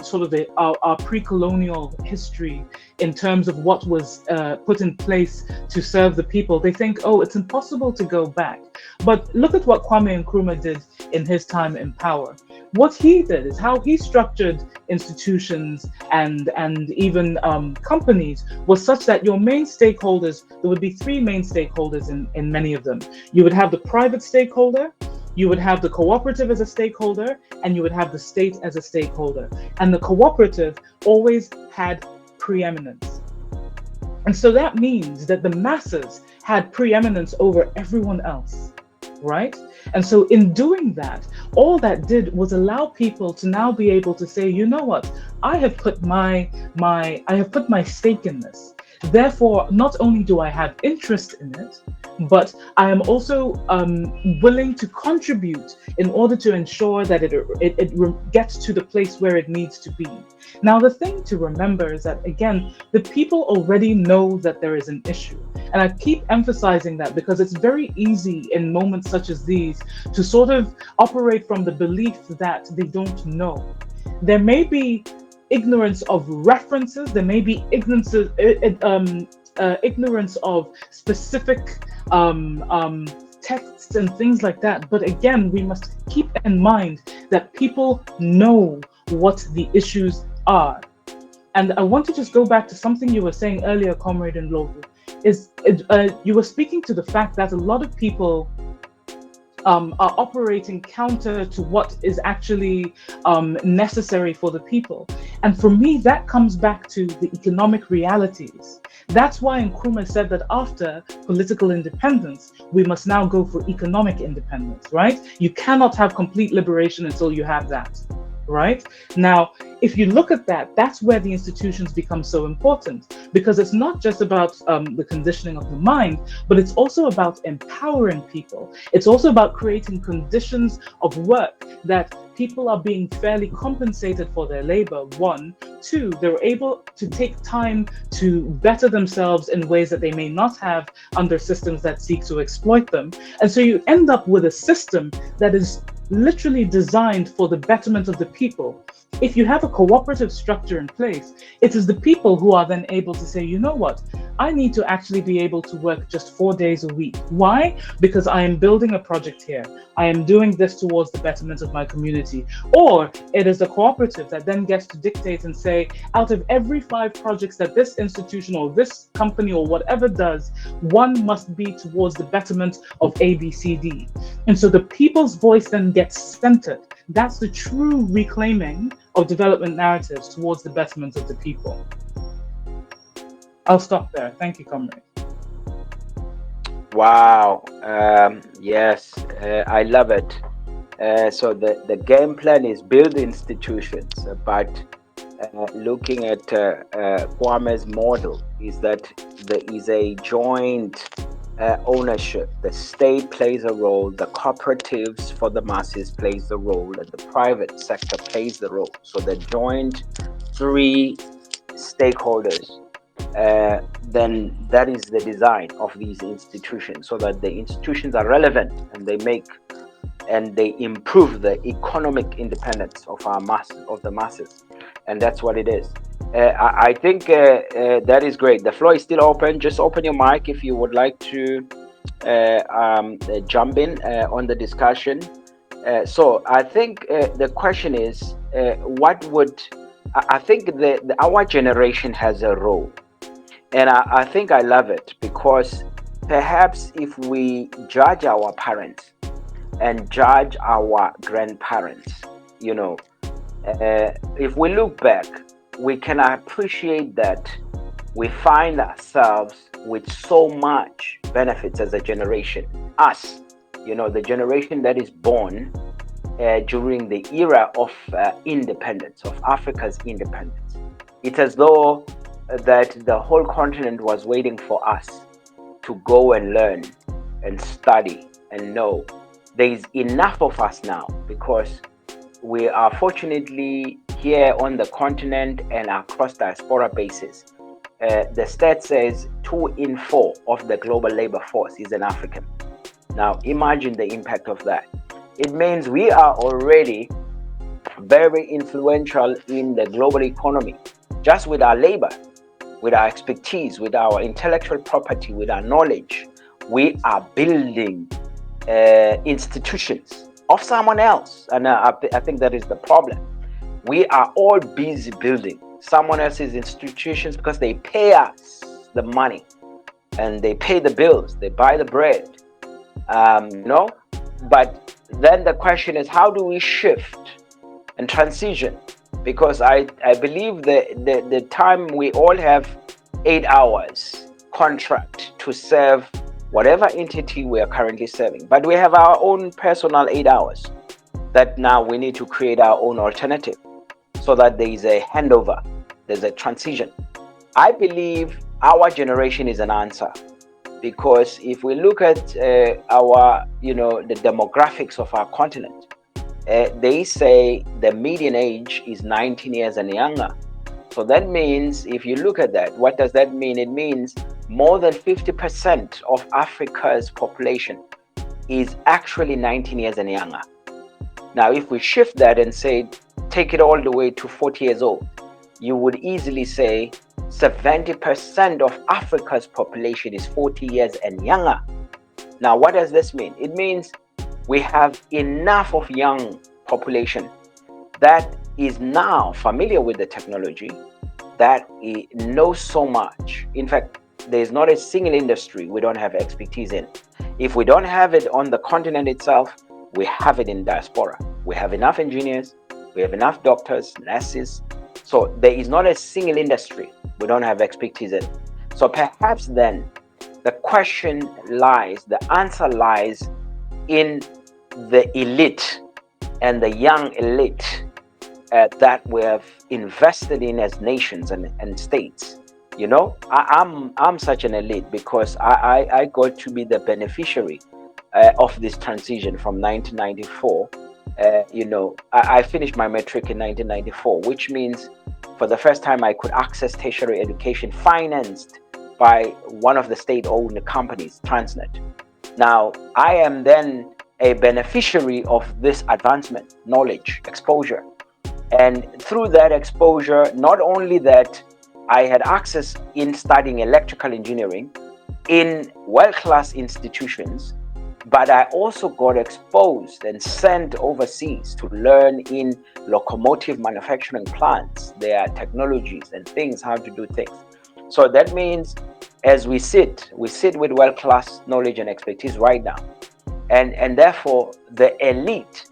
sort of our pre-colonial history in terms of what was put in place to serve the people, they think, oh, it's impossible to go back. But look at what Kwame Nkrumah did in his time in power. What he did is how he structured institutions and even companies was such that your main stakeholders, there would be three main stakeholders in many of them. You would have the private stakeholder, you would have the cooperative as a stakeholder, and you would have the state as a stakeholder. And the cooperative always had preeminence. And so that means that the masses had preeminence over everyone else, right? And so in doing that, all that did was allow people to now be able to say, you know what, I have put my stake in this. Therefore, not only do I have interest in it, but I am also willing to contribute in order to ensure that it gets to the place where it needs to be. Now, the thing to remember is that, again, the people already know that there is an issue. And I keep emphasizing that because it's very easy in moments such as these to sort of operate from the belief that they don't know. There may be ignorance of references, there may be ignorance of specific texts and things like that. But again, we must keep in mind that people know what the issues are. And I want to just go back to something you were saying earlier, Comrade Ndlovu, you were speaking to the fact that a lot of people are operating counter to what is actually necessary for the people. And for me, that comes back to the economic realities. That's why Nkrumah said that after political independence, we must now go for economic independence, right? You cannot have complete liberation until you have that, right? Now, if you look at that, that's where the institutions become so important, because it's not just about the conditioning of the mind, but it's also about empowering people. It's also about creating conditions of work that people are being fairly compensated for their labor. One, two, they're able to take time to better themselves in ways that they may not have under systems that seek to exploit them. And so you end up with a system that is literally designed for the betterment of the people. If you have a cooperative structure in place, it is the people who are then able to say, you know what, I need to actually be able to work just 4 days a week. Why? Because I am building a project here. I am doing this towards the betterment of my community. Or it is the cooperative that then gets to dictate and say, out of every 5 projects that this institution or this company or whatever does, one must be towards the betterment of A, B, C, D. And so the people's voice then gets centered. That's the true reclaiming of development narratives towards the betterment of the people. I'll stop there. Thank you, comrade. Wow. Yes, I love it. So the game plan is build institutions, but looking at Kwame's model is that there is a joint ownership. The state plays a role, the cooperatives for the masses plays the role, and the private sector plays the role. So the joint 3 stakeholders, then that is the design of these institutions, so that the institutions are relevant and they improve the economic independence of the masses, and that's what it is. I think that is great. The floor is still open. Just open your mic if you would like to jump in on the discussion. So I think the question is, what would I think our generation has a role, and I think I love it, because perhaps if we judge our parents and judge our grandparents, if we look back, we can appreciate that we find ourselves with so much benefits as a generation. Us, the generation that is born during the era of independence, of Africa's independence. It's as though that the whole continent was waiting for us to go and learn and study and know. There is enough of us now, because we are fortunately here on the continent and across diaspora bases. The stat says 2 in 4 of the global labor force is an African. Now imagine the impact of that. It means we are already very influential in the global economy, just with our labor, with our expertise, with our intellectual property, with our knowledge. We are building institutions of someone else, and I think that is the problem. We are all busy building someone else's institutions because they pay us the money and they pay the bills, they buy the bread, but then the question is, how do we shift and transition? Because I believe the time we all have 8 hours contract to serve whatever entity we are currently serving, but we have our own personal 8 hours that now we need to create our own alternative, so that there is a handover, there's a transition. I believe our generation is an answer, because if we look at the demographics of our continent, they say the median age is 19 years and younger. So that means, if you look at that, what does that mean? It means more than 50% of Africa's population is actually 19 years and younger. Now, if we shift that and say, take it all the way to 40 years old, you would easily say 70% of Africa's population is 40 years and younger. Now, what does this mean? It means we have enough of young population that is now familiar with the technology, that knows so much. In fact, there is not a single industry we don't have expertise in. If we don't have it on the continent itself, we have it in diaspora. We have enough engineers, we have enough doctors, nurses. So there is not a single industry we don't have expertise in. So perhaps then the question lies, the answer lies in the elite and the young elite that we have invested in as nations and states. I'm such an elite because I got to be the beneficiary of this transition from 1994. I finished my matric in 1994, which means for the first time I could access tertiary education financed by one of the state-owned companies, Transnet. Now, I am then a beneficiary of this advancement, knowledge, exposure. And through that exposure, not only that I had access in studying electrical engineering in world-class institutions, but I also got exposed and sent overseas to learn in locomotive manufacturing plants, their technologies and things, how to do things. So that means as we sit with world-class knowledge and expertise right now. And therefore, the elite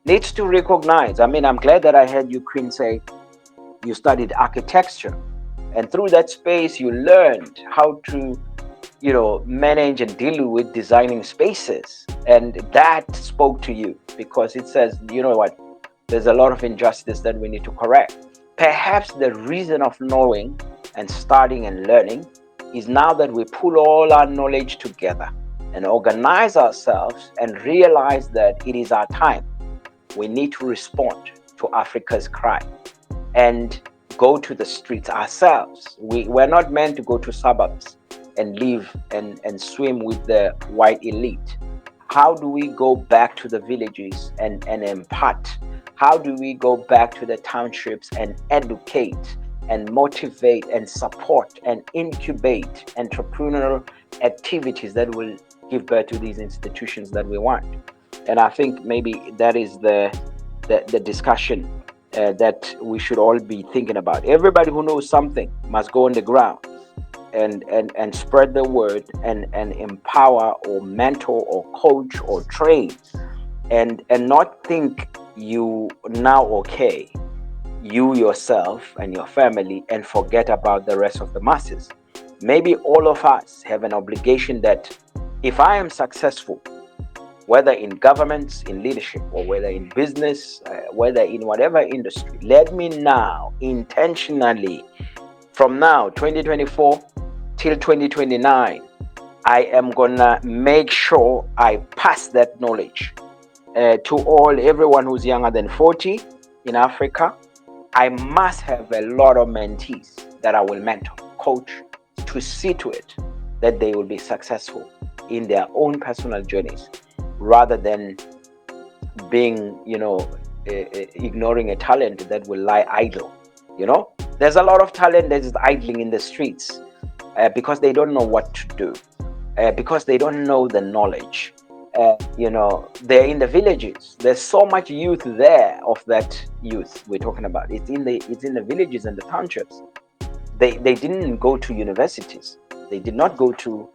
needs to recognize. I mean, I'm glad that I heard you, Queen, say you studied architecture. And through that space, you learned how to manage and deal with designing spaces, and that spoke to you because it says, you know what, there's a lot of injustice that we need to correct. Perhaps the reason of knowing and starting and learning is now that we pull all our knowledge together and organize ourselves and realize that it is our time. We need to respond to Africa's cry and go to the streets ourselves. We're not meant to go to suburbs and live and swim with the white elite. How do we go back to the villages and impart? How do we go back to the townships and educate and motivate and support and incubate entrepreneurial activities that will give birth to these institutions that we want? And I think maybe that is the discussion that we should all be thinking about. Everybody who knows something must go on the ground and spread the word and empower or mentor or coach or train and not think you now okay, you yourself and your family, and forget about the rest of the masses. Maybe all of us have an obligation that if I am successful, whether in governments, in leadership, or whether in business, whether in whatever industry, let me now intentionally, from now 2024 till 2029, I am gonna make sure I pass that knowledge to everyone who's younger than 40 in Africa. I must have a lot of mentees that I will mentor, coach, to see to it that they will be successful in their own personal journeys, rather than being, ignoring a talent that will lie idle. There's a lot of talent that is idling in the streets because they don't know what to do, because they don't know the knowledge. They're in the villages. There's so much youth there. Of that youth we're talking about, it's in the villages and the townships. They didn't go to universities. They did not go to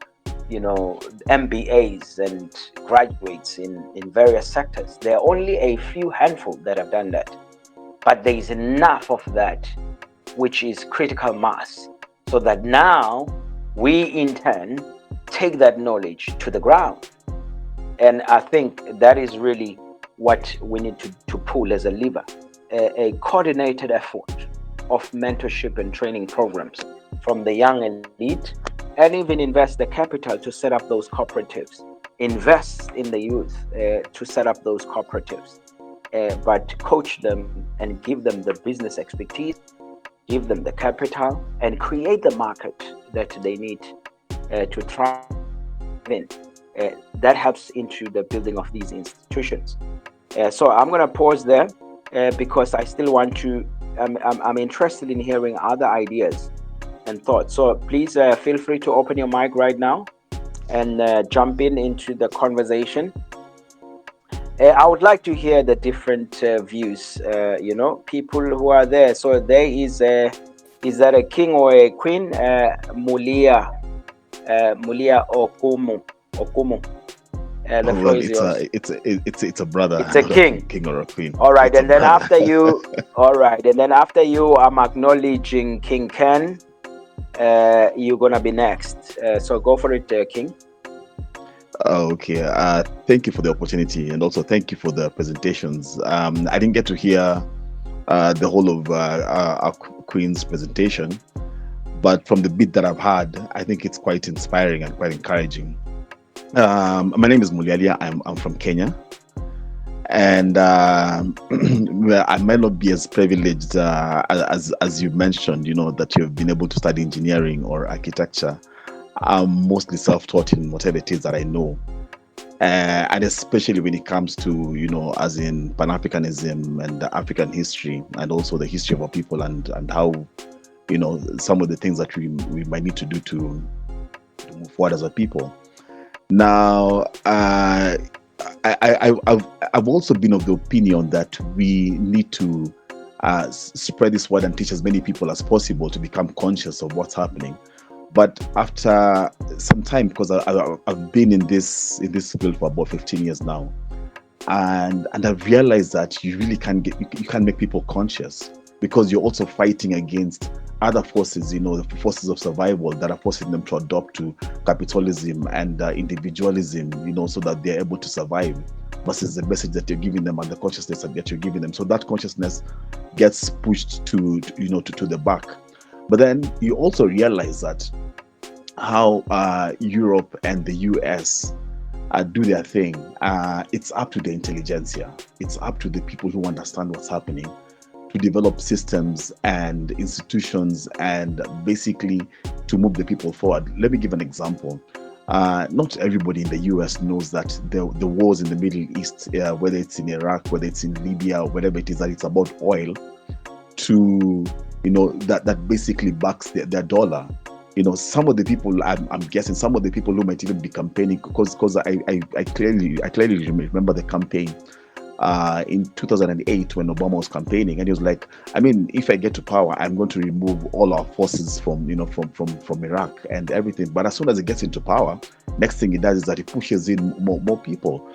MBAs and graduates in various sectors. There are only a few handful that have done that, but there is enough of that which is critical mass, so that now we in turn take that knowledge to the ground. And I think that is really what we need to pull as a lever, a coordinated effort of mentorship and training programs from the young elite, and even invest the capital to set up those cooperatives, invest in the youth to set up those cooperatives, but coach them and give them the business expertise, give them the capital, and create the market that they need to thrive in. That helps into the building of these institutions. So I'm going to pause there because I still want to, I'm interested in hearing other ideas and thoughts. So please feel free to open your mic right now and jump into the conversation. I would like to hear the different views, people who are there. So there is that a king or a queen? Mulia Okumu. The floor is yours. It's a brother. It's a king. King or a queen. All right, and then after you, I'm acknowledging King Ken. You're gonna be next. So go for it, King. Okay. Thank you for the opportunity, and also thank you for the presentations. I didn't get to hear the whole of our Queen's presentation, but from the bit that I've had, I think it's quite inspiring and quite encouraging. My name is Mulialia. I'm from Kenya, and well, I might not be as privileged as you mentioned. That you've been able to study engineering or architecture. I'm mostly self-taught in whatever it is that I know, and especially when it comes to as in Pan-Africanism and the African history, and also the history of our people, and how some of the things that we might need to do to move forward as a people. Now, I've also been of the opinion that we need to spread this word and teach as many people as possible to become conscious of what's happening. But after some time, because I've been in this field for about 15 years now, and I've realized that you really can't make people conscious, because you're also fighting against other forces, the forces of survival that are forcing them to adopt to capitalism and individualism, so that they're able to survive, versus the message that you're giving them and the consciousness that you're giving them. So that consciousness gets pushed to the back. But then you also realize that how Europe and the US do their thing. It's up to the intelligentsia. It's up to the people who understand what's happening to develop systems and institutions and basically to move the people forward. Let me give an example. Not everybody in the US knows that the wars in the Middle East, whether it's in Iraq, whether it's in Libya, or whatever it is, that it's about oil to, that basically backs their dollar. Some of the people, I'm guessing, some of the people who might even be campaigning, because I clearly remember the campaign in 2008 when Obama was campaigning, and he was like, if I get to power, I'm going to remove all our forces from Iraq and everything. But as soon as he gets into power, next thing he does is that he pushes in more people.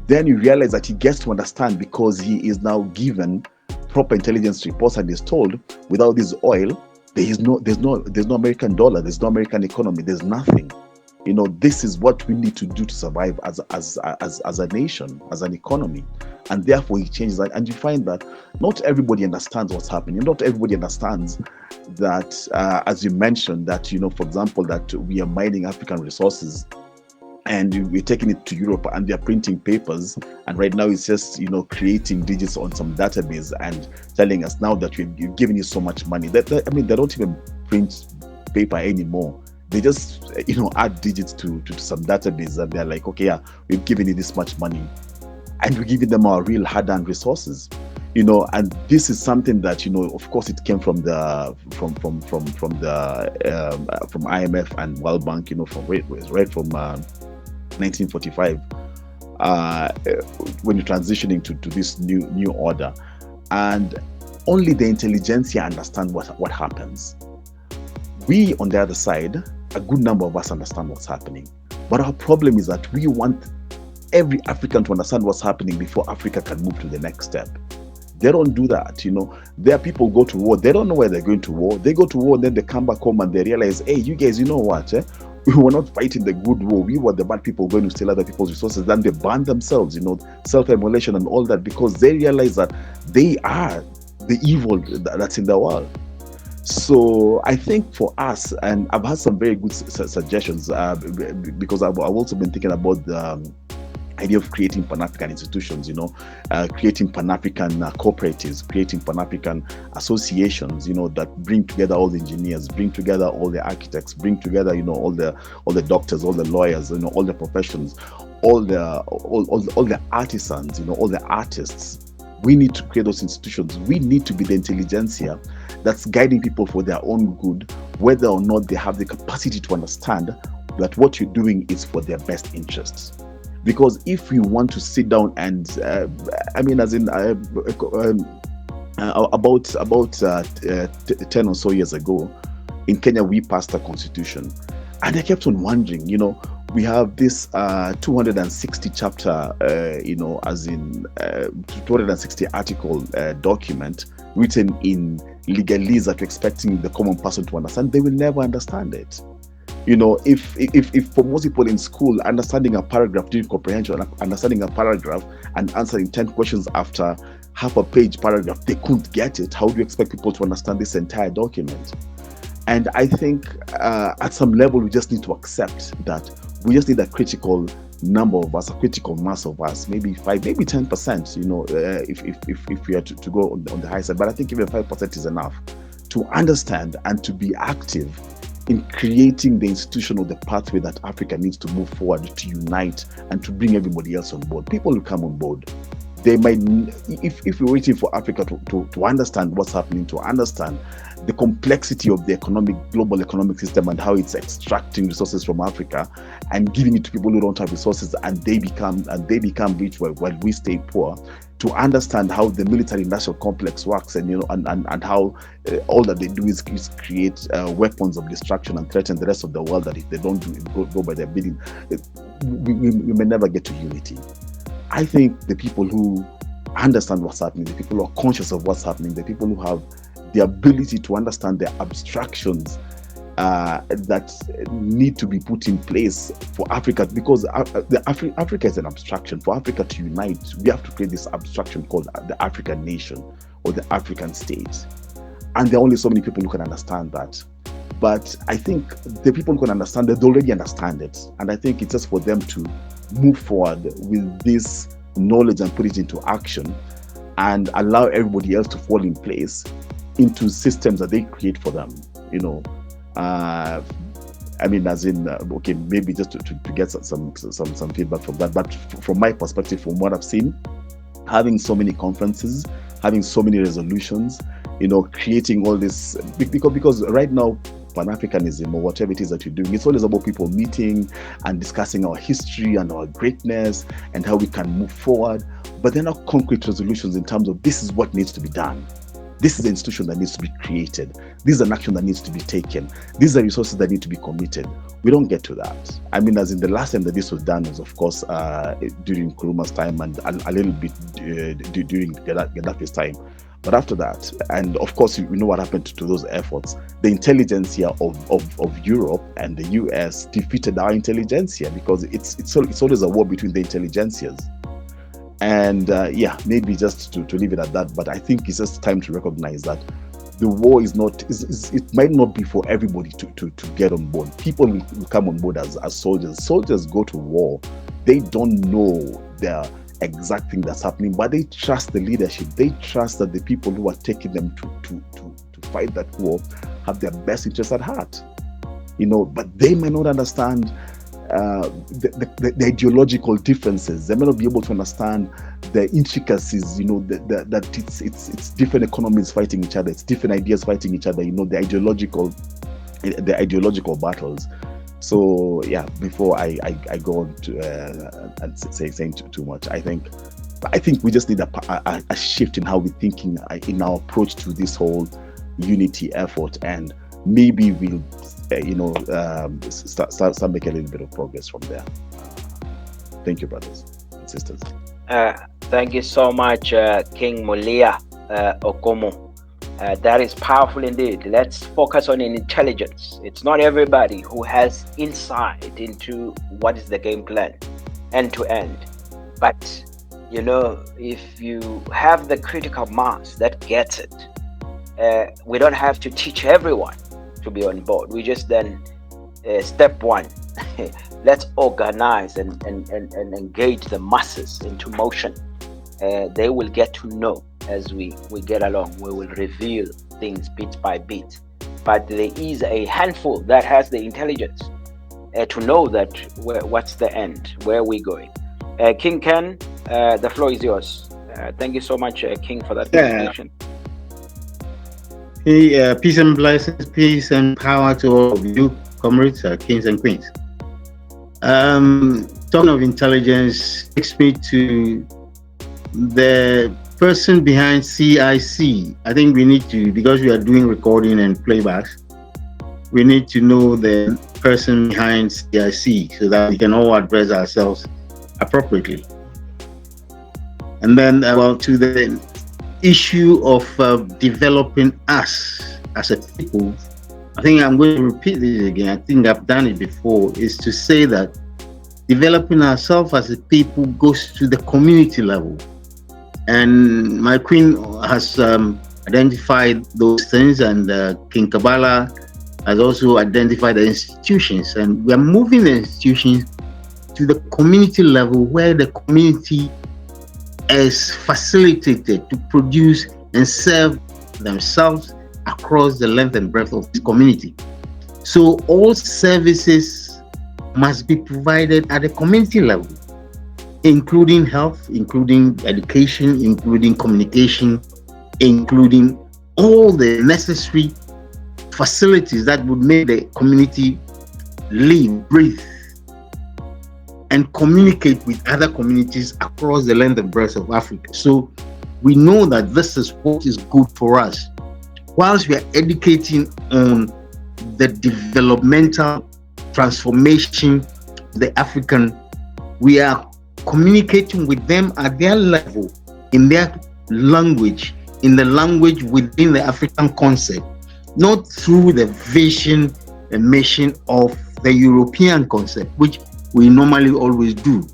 Then you realize that he gets to understand, because he is now given proper intelligence reports and is told, without this oil, there's no American dollar, there's no American economy, there's nothing. This is what we need to do to survive as a nation, as an economy. And therefore he changes that. And you find that not everybody understands what's happening. Not everybody understands that, as you mentioned, that, for example, that we are mining African resources and we're taking it to Europe and they're printing papers. And right now it's just, creating digits on some database and telling us now that we've given you so much money. They don't even print paper anymore. They just, add digits to some database, and they're like, okay, yeah, we've given you this much money, and we're giving them our real hard-earned resources, and this is something that, of course, it came from the from IMF and World Bank, from 1945, when you're transitioning to this new order, and only the intelligentsia understand what happens. We, on the other side, a good number of us understand what's happening. But our problem is that we want every African to understand what's happening before Africa can move to the next step. They don't do that. There are people who go to war. They don't know where they're going to war. They go to war, and then they come back home and they realize, hey, you guys, you know what? We were not fighting the good war. We were the bad people going to steal other people's resources. Then they burn themselves, self-immolation and all that, because they realize that they are the evil that's in the world. So I think for us, and I've had some very good suggestions, because I've also been thinking about the idea of creating Pan-African institutions, creating Pan-African cooperatives, creating Pan-African associations, that bring together all the engineers, bring together all the architects, bring together, all the doctors, all the lawyers, all the professions, all the artisans, all the artists. We need to create those institutions. We need to be the intelligentsia that's guiding people for their own good, whether or not they have the capacity to understand that what you're doing is for their best interests. Because if we want to sit down and, about 10 or so years ago, in Kenya, we passed a constitution. And I kept on wondering, we have this 260 chapter, 260 article document written in legalese that we're expecting the common person to understand. They will never understand it. If for most people in school, understanding a paragraph during comprehension, understanding a paragraph and answering 10 questions after half a page paragraph, they couldn't get it. How do you expect people to understand this entire document? And I think at some level, we just need to accept that we just need a critical number of us, a critical mass of us, maybe 5, maybe 10%, if we are to go on the high side. But I think even 5% is enough to understand and to be active in creating the institution or the pathway that Africa needs to move forward, to unite and to bring everybody else on board. People will come on board. They might, if we're waiting for Africa to understand what's happening, to understand the complexity of the global economic system and how it's extracting resources from Africa and giving it to people who don't have resources, and they become rich while we stay poor, to understand how the military-industrial complex works, and and how all that they do is create weapons of destruction and threaten the rest of the world, that if they don't go by their bidding, we may never get to unity. I think the people who understand what's happening, the people who are conscious of what's happening, the people who have the ability to understand the abstractions that need to be put in place for Africa, because Africa is an abstraction. For Africa to unite, we have to create this abstraction called the African nation or the African state. And there are only so many people who can understand that. But I think the people who can understand it, they already understand it. And I think it's just for them to move forward with this knowledge and put it into action, and allow everybody else to fall in place into systems that they create for them. As in, okay, maybe just to get some feedback from that. But from my perspective, from what I've seen, having so many conferences, having so many resolutions, creating all this, because right now, Pan-Africanism or whatever it is that you're doing, it's always about people meeting and discussing our history and our greatness and how we can move forward. But they're not concrete resolutions in terms of this is what needs to be done. This is the institution that needs to be created. This is an action that needs to be taken. These are resources that need to be committed. We don't get to that. As in the last time that this was done was, of course, during Nkrumah's time, and a little bit during Gaddafi's time. But after that, and of course, you know what happened to those efforts. The intelligentsia of Europe and the US defeated our intelligentsia, because it's always a war between the intelligentsias. And maybe just to leave it at that. But I think it's just time to recognize that the war is not, it might not be for everybody to get on board. People will come on board as soldiers. Soldiers go to war. They don't know their exact thing that's happening, but they trust the leadership. They trust that the people who are taking them to fight that war have their best interests at heart. But they may not understand the ideological differences. They may not be able to understand the intricacies, that it's different economies fighting each other, it's different ideas fighting each other, the ideological battles. So before I go on to and saying too much, I think we just need a shift in how we're thinking, in our approach to this whole unity effort, and maybe we'll start making a little bit of progress from there. Thank you, brothers and sisters. Thank you so much, King Mulia Okomo. That is powerful indeed. Let's focus on intelligence. It's not everybody who has insight into what is the game plan end to end. But, if you have the critical mass that gets it, we don't have to teach everyone to be on board. We just then, step one, let's organize and engage the masses into motion. They will get to know as we get along. We will reveal things bit by bit, but there is a handful that has the intelligence to know that what's the end, where we're going. King Ken, the floor is yours. Thank you so much, King, for that presentation. Hey, peace and blessings, peace and power to all of you, comrades, kings and queens. Talking of intelligence takes me to the person behind CIC. I think we need to, because we are doing recording and playbacks, we need to know the person behind CIC so that we can all address ourselves appropriately. And then, to the issue of developing us as a people, I think I'm going to repeat this again. I think I've done it before, is to say that developing ourselves as a people goes to the community level. And my queen has identified those things, and King Kabbalah has also identified the institutions, and we are moving the institutions to the community level where the community is facilitated to produce and serve themselves across the length and breadth of this community. So all services must be provided at the community level, including health, including education, including communication, including all the necessary facilities that would make the community live, breathe, and communicate with other communities across the length and breadth of Africa. So we know that this is what is good for us. Whilst we are educating on the developmental transformation of the African, we are communicating with them at their level, in their language, in the language within the African concept, not through the vision and mission of the European concept, which we normally always do.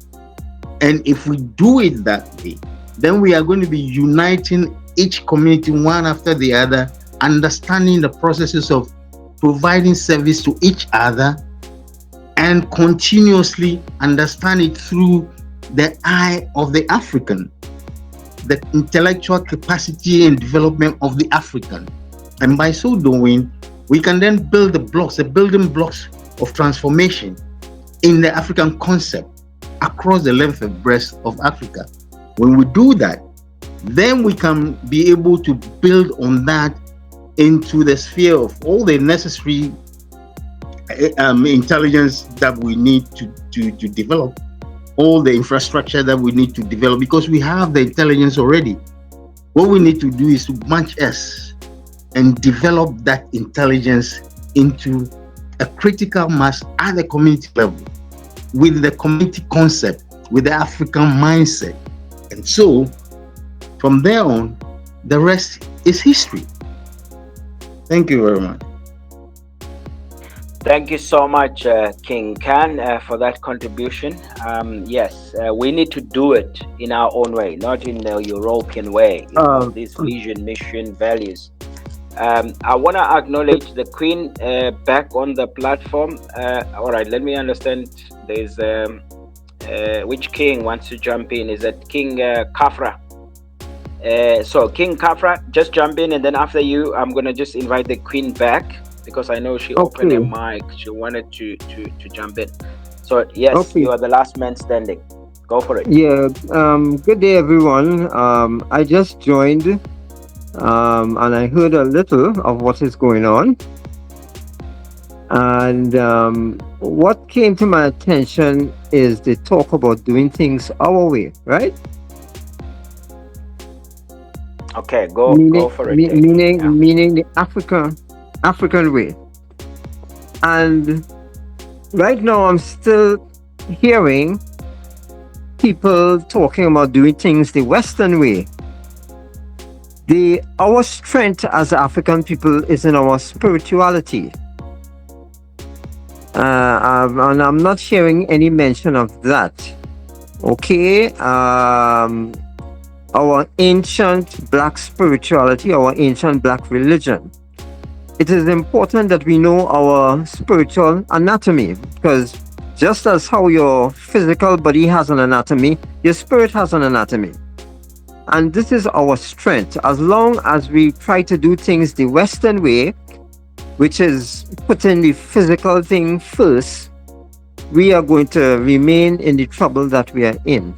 And if we do it that way, then we are going to be uniting each community one after the other, understanding the processes of providing service to each other, and continuously understand it through the eye of the African, the intellectual capacity and development of the African. And by so doing, we can then build the blocks, the building blocks of transformation in the African concept across the length and breadth of Africa. When we do that, then we can be able to build on that into the sphere of all the necessary intelligence that we need to develop, all the infrastructure that we need to develop, because we have the intelligence already. What we need to do is to match us and develop that intelligence into a critical mass at the community level, with the community concept, with the African mindset. And so, from there on, the rest is history. Thank you very much. Thank you so much, King Khan, for that contribution. Yes, we need to do it in our own way, not in the European way. This vision, mission, values. I want to acknowledge the Queen back on the platform. All right, let me understand. There's which king wants to jump in? Is that King Kafra? So King Kafra, just jump in, and then after you, I'm gonna just invite the Queen back, because I know she opened her mic. She wanted to jump in. So yes, you are the last man standing. Go for it. Yeah. Good day, everyone. I just joined, and I heard a little of what is going on. And what came to my attention is the talk about doing things our way, right? Okay, go for it. Meaning the African way. And right now I'm still hearing people talking about doing things the Western way. Our strength as African people is in our spirituality. And I'm not hearing any mention of that. Okay. Our ancient Black spirituality, our ancient Black religion. It is important that we know our spiritual anatomy, because just as how your physical body has an anatomy, your spirit has an anatomy. And this is our strength. As long as we try to do things the Western way, which is putting the physical thing first, we are going to remain in the trouble that we are in.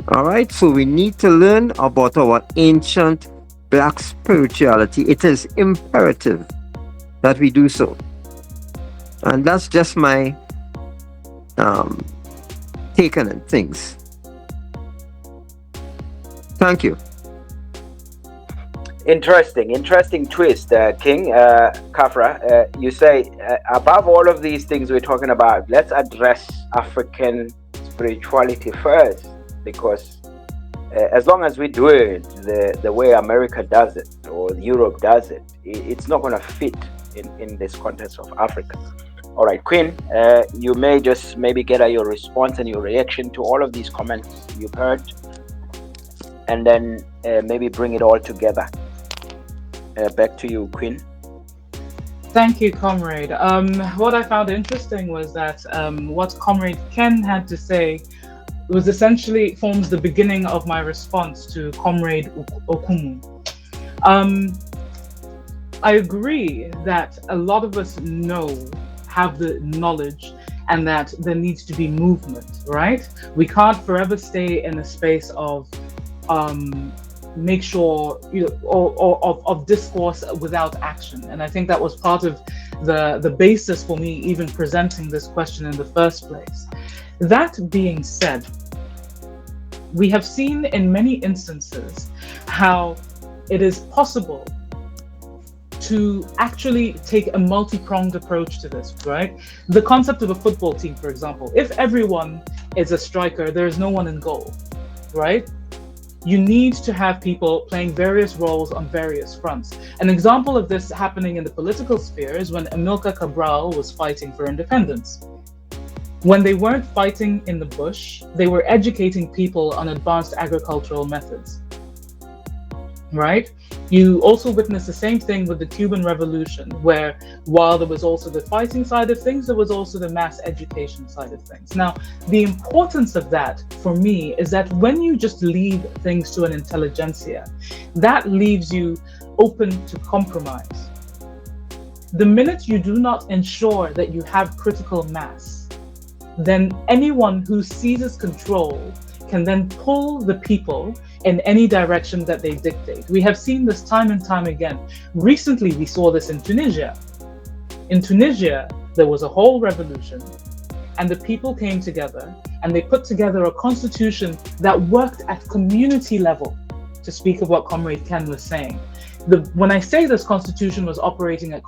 All right, so we need to learn about our ancient Black spirituality. It is imperative that we do so. And that's just my take on things. Thank you. Interesting twist, King Kafra. You say above all of these things we're talking about, let's address African spirituality first, because as long as we do it the way America does it or Europe does it, it's not going to fit in this context of Africa. All right, Queen, you may just maybe get your response and your reaction to all of these comments you've heard, and then maybe bring it all together. Back to you, Queen. Thank you, Comrade. What I found interesting was that what Comrade Ken had to say was essentially forms the beginning of my response to Comrade Okumu. Um, I agree that a lot of us have the knowledge, and that there needs to be movement, right? We can't forever stay in a space of um, make sure, of discourse without action. And I think that was part of the basis for me even presenting this question in the first place. That being said, we have seen in many instances how it is possible to actually take a multi-pronged approach to this, right? The concept of a football team, for example, if everyone is a striker, there is no one in goal, right? You need to have people playing various roles on various fronts. An example of this happening in the political sphere is when Amilcar Cabral was fighting for independence. When they weren't fighting in the bush, they were educating people on advanced agricultural methods, right? You also witnessed the same thing with the Cuban Revolution, where while there was also the fighting side of things, there was also the mass education side of things. Now, the importance of that for me is that when you just leave things to an intelligentsia, that leaves you open to compromise. The minute you do not ensure that you have critical mass, then anyone who seizes control can then pull the people in any direction that they dictate. We have seen this time and time again. Recently, we saw this in Tunisia. In Tunisia, there was a whole revolution, and the people came together and they put together a constitution that worked at community level, to speak of what Comrade Ken was saying. When I say this constitution was operating at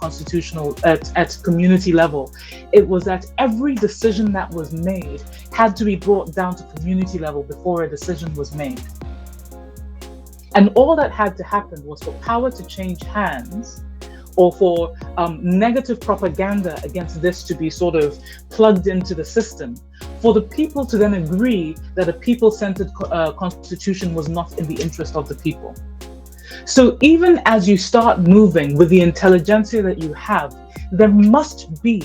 community level, it was that every decision that was made had to be brought down to community level before a decision was made. And all that had to happen was for power to change hands, or for negative propaganda against this to be sort of plugged into the system, for the people to then agree that a people-centered constitution was not in the interest of the people. So even as you start moving with the intelligentsia that you have, there must be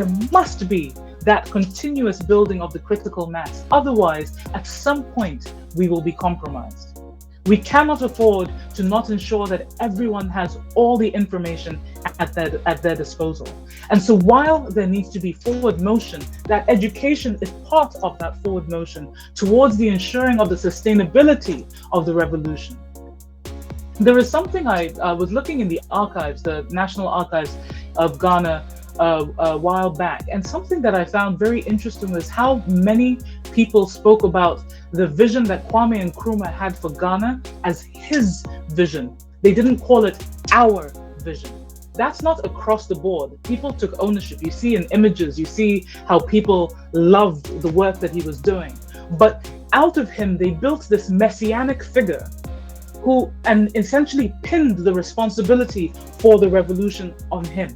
that continuous building of the critical mass. Otherwise, at some point, we will be compromised. We cannot afford to not ensure that everyone has all the information at their disposal. And so while there needs to be forward motion, that education is part of that forward motion towards the ensuring of the sustainability of the revolution. There is something I was looking in the archives, the National Archives of Ghana, a while back, and something that I found very interesting was how many people spoke about the vision that Kwame Nkrumah had for Ghana as his vision. They didn't call it our vision. That's not across the board. People took ownership. You see in images, you see how people loved the work that he was doing. But out of him, they built this messianic figure who and essentially pinned the responsibility for the revolution on him.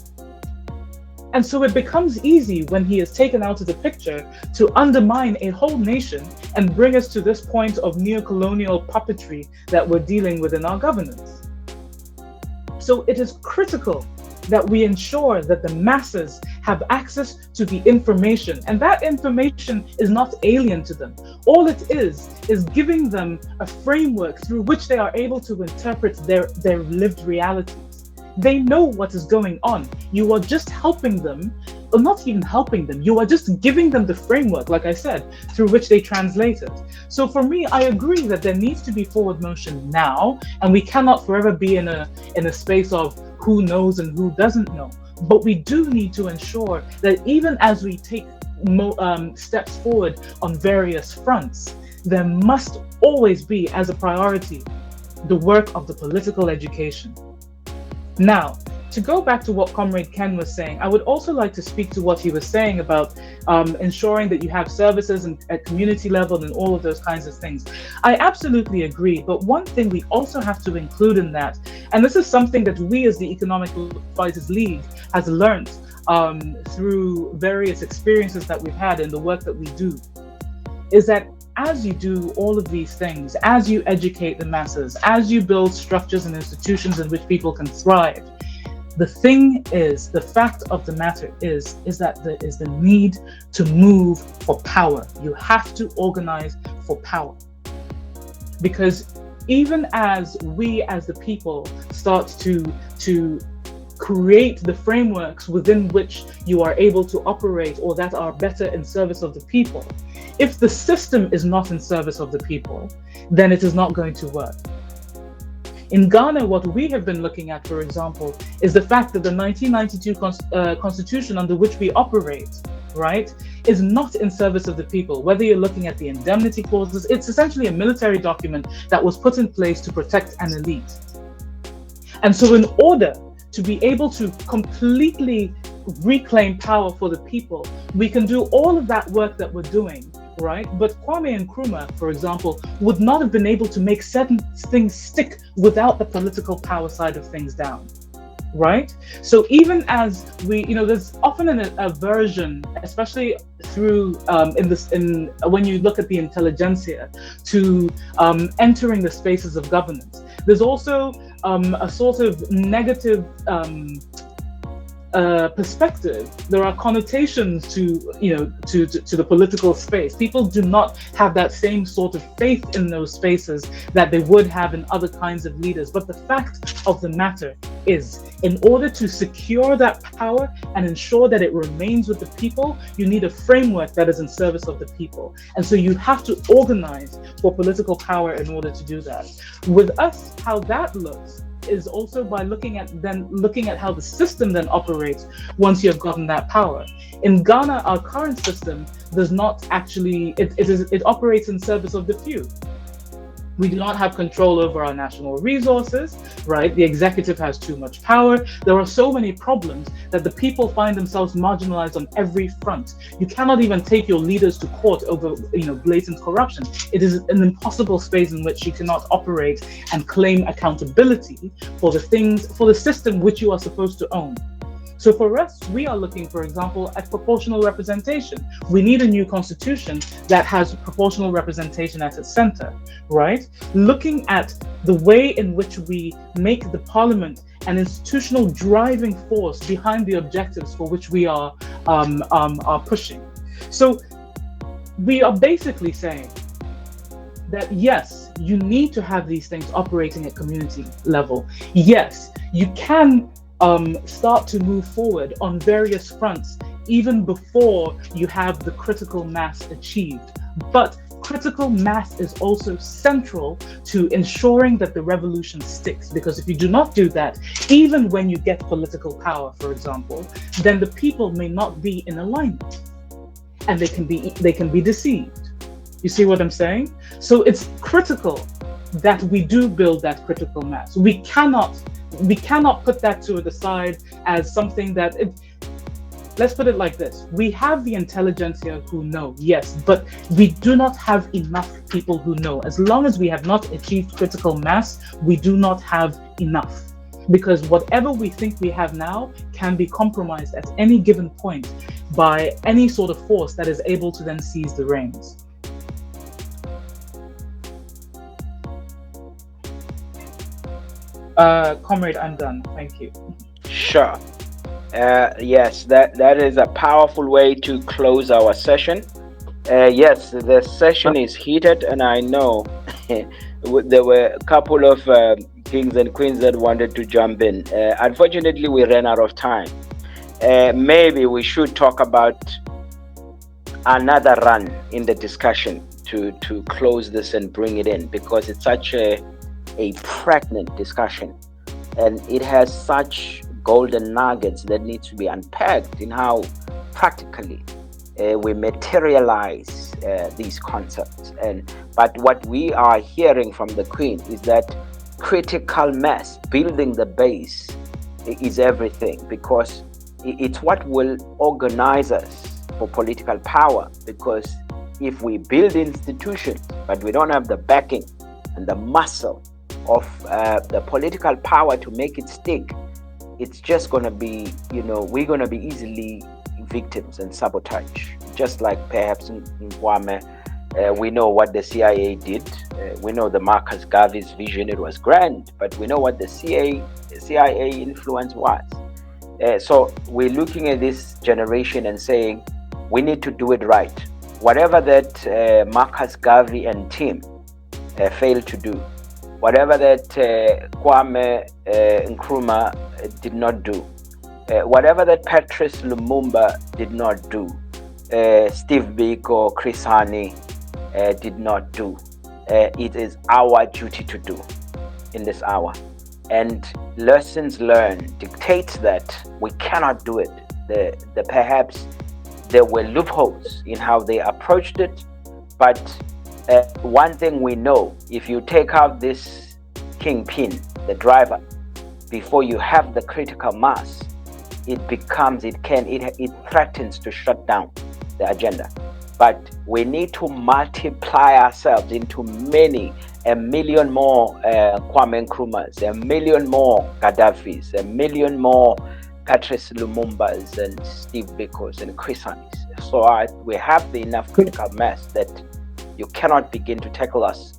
And so it becomes easy when he is taken out of the picture to undermine a whole nation and bring us to this point of neocolonial puppetry that we're dealing with in our governance. So it is critical that we ensure that the masses have access to the information, and that information is not alien to them. All it is giving them a framework through which they are able to interpret their lived realities. They know what is going on. You are just helping them, or not even helping them, you are just giving them the framework, like I said, through which they translate it. So for me, I agree that there needs to be forward motion now, and we cannot forever be in a space of who knows and who doesn't know. But we do need to ensure that even as we take steps forward on various fronts, there must always be as a priority the work of the political education. Now, to go back to what Comrade Ken was saying, I would also like to speak to what he was saying about ensuring that you have services at community level and all of those kinds of things. I absolutely agree, but one thing we also have to include in that, and this is something that we as the Economic Fighters League has learned through various experiences that we've had in the work that we do, is that as you do all of these things, as you educate the masses, as you build structures and institutions in which people can thrive, The fact of the matter is that there is the need to move for power. You have to organize for power. Because even as we as the people start to create the frameworks within which you are able to operate or that are better in service of the people, if the system is not in service of the people, then it is not going to work. In Ghana, what we have been looking at, for example, is the fact that the 1992 constitution under which we operate, right, is not in service of the people. Whether you're looking at the indemnity clauses, it's essentially a military document that was put in place to protect an elite. And so in order to be able to completely reclaim power for the people, we can do all of that work that we're doing, right? But Kwame Nkrumah, for example, would not have been able to make certain things stick without the political power side of things down, right? So even as we, there's often an aversion, especially through when you look at the intelligentsia, to entering the spaces of governance. There's also a sort of negative perspective. There are connotations to the political space. People do not have that same sort of faith in those spaces that they would have in other kinds of leaders. But the fact of the matter is, in order to secure that power and ensure that it remains with the people, you need a framework that is in service of the people. And so you have to organize for political power in order to do that. With us, how that looks is also by looking at how the system then operates once you have gotten that power. In Ghana, our current system does not actually, it operates in service of the few. We do not have control over our national resources, right? The executive has too much power. There are so many problems that the people find themselves marginalized on every front. You cannot even take your leaders to court over, blatant corruption. It is an impossible space in which you cannot operate and claim accountability for the system which you are supposed to own. So for us, we are looking, for example, at proportional representation. We need a new constitution that has proportional representation at its center, right? Looking at the way in which we make the parliament an institutional driving force behind the objectives for which we are pushing. So we are basically saying that yes, you need to have these things operating at community level. Yes, you can start to move forward on various fronts even before you have the critical mass achieved. But critical mass is also central to ensuring that the revolution sticks, because if you do not do that, even when you get political power, for example, then the people may not be in alignment and they can be deceived. You see what I'm saying? So it's critical that we do build that critical mass. We cannot put that to the side as something that let's put it like this. We have the intelligentsia who know, yes, but we do not have enough people who know. As long as we have not achieved critical mass, we do not have enough. Because whatever we think we have now can be compromised at any given point by any sort of force that is able to then seize the reins. Comrade, I'm done. Thank you. Sure. Yes, that is a powerful way to close our session. Yes, the session is heated, and I know there were a couple of kings and queens that wanted to jump in. Unfortunately, we ran out of time. Maybe we should talk about another run in the discussion to close this and bring it in, because it's such a pregnant discussion, and it has such golden nuggets that need to be unpacked in how practically we materialize these concepts. But what we are hearing from the Queen is that critical mass, building the base, is everything, because it's what will organize us for political power. Because if we build institutions but we don't have the backing and the muscle of the political power to make it stick, it's just going to be, we're going to be easily victims and sabotage. Just like perhaps in Guam, we know what the CIA did. We know the Marcus Garvey's vision, it was grand, but we know what the CIA influence was. So we're looking at this generation and saying we need to do it right. Whatever that Marcus Garvey and team failed to do, whatever that Kwame Nkrumah did not do, whatever that Patrice Lumumba did not do, Steve Biko, Chris Hani did not do, it is our duty to do in this hour. And lessons learned dictates that we cannot do it. The perhaps there were loopholes in how they approached it, but one thing we know: if you take out this kingpin, the driver, before you have the critical mass, it threatens to shut down the agenda. But we need to multiply ourselves into a million more Kwame Nkrumahs, a million more Gaddafis, a million more Patrice Lumumbas and Steve Bikos and Chris Hanis. So we have the enough critical mass that you cannot begin to tackle us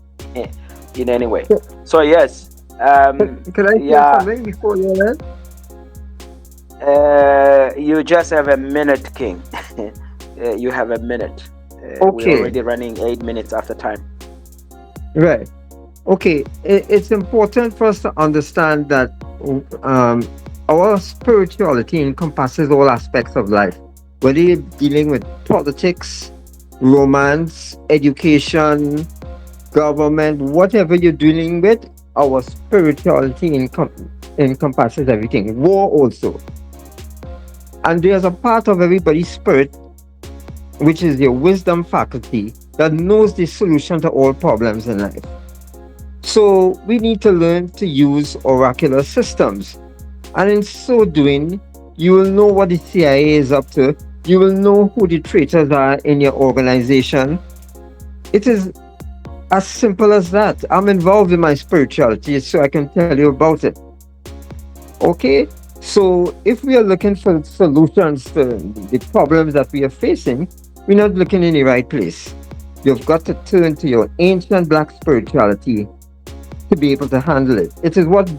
in any way. So yes, Can I say something before you end? You just have a minute, King. You have a minute. We're Okay. already running 8 minutes after time. Right. Okay. It's important for us to understand that our spirituality encompasses all aspects of life, whether you're dealing with politics, romance, education, government, whatever you're dealing with, our spirituality encompasses everything. War also. And there's a part of everybody's spirit, which is your wisdom faculty, that knows the solution to all problems in life. So we need to learn to use oracular systems. And in so doing, you will know what the CIA is up to. You will know who the traitors are in your organization. It is as simple as that. I'm involved in my spirituality, so I can tell you about it. Okay? So if we are looking for solutions to the problems that we are facing, we're not looking in the right place. You've got to turn to your ancient black spirituality to be able to handle it. It is what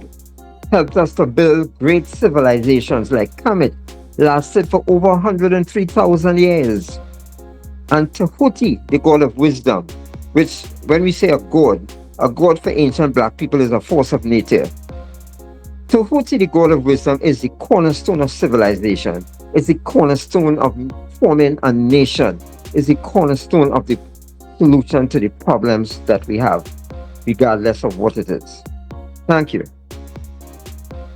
helped us to build great civilizations like Kemet, lasted for over 103,000 years. And Tehuti, the god of wisdom, which when we say a god for ancient black people is a force of nature. Tehuti, the god of wisdom, is the cornerstone of civilization. It's the cornerstone of forming a nation. It's the cornerstone of the solution to the problems that we have, regardless of what it is. Thank you.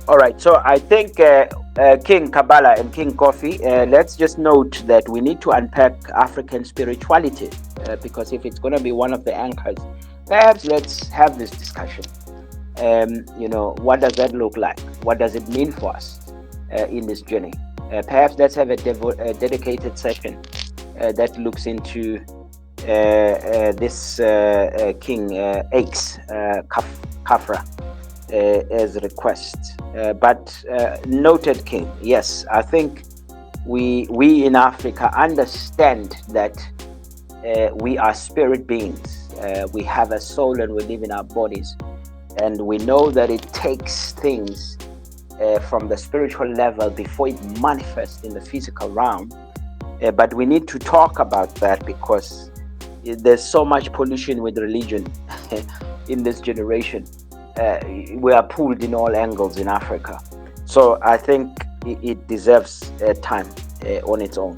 All right. So I think King Kabbalah and King Coffee, let's just note that we need to unpack African spirituality because if it's going to be one of the anchors, perhaps let's have this discussion. What does that look like? What does it mean for us in this journey? Perhaps let's have a dedicated session that looks into this King Aix Kafra as a request. But noted, King, yes, I think we in Africa understand that we are spirit beings. We have a soul and we live in our bodies. And we know that it takes things from the spiritual level before it manifests in the physical realm. But we need to talk about that because there's so much pollution with religion in this generation. We are pulled in all angles in Africa. So I think it deserves time on its own.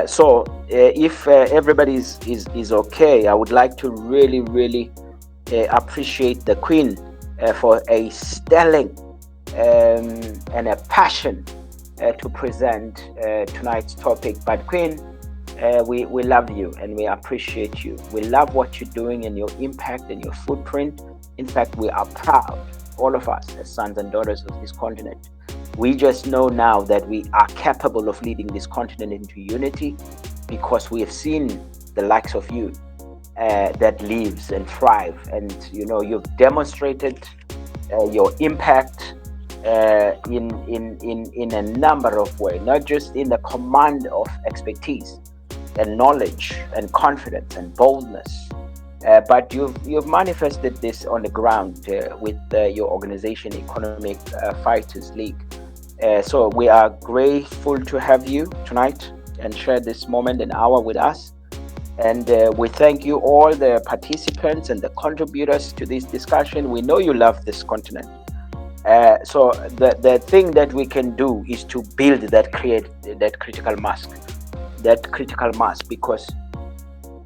So if everybody is okay, I would like to really appreciate the Queen for a sterling and a passion to present tonight's topic. But Queen, we love you and we appreciate you. We love what you're doing and your impact and your footprint. In fact, we are proud, all of us, as sons and daughters of this continent. We just know now that we are capable of leading this continent into unity because we have seen the likes of you that lives and thrive. And, you've demonstrated your impact in a number of ways, not just in the command of expertise and knowledge and confidence and boldness, but you've manifested this on the ground with your organization, Economic Fighters League. So we are grateful to have you tonight and share this moment and hour with us. And we thank you, all the participants and the contributors to this discussion. We know you love this continent. So the thing that we can do is to build that critical mass, because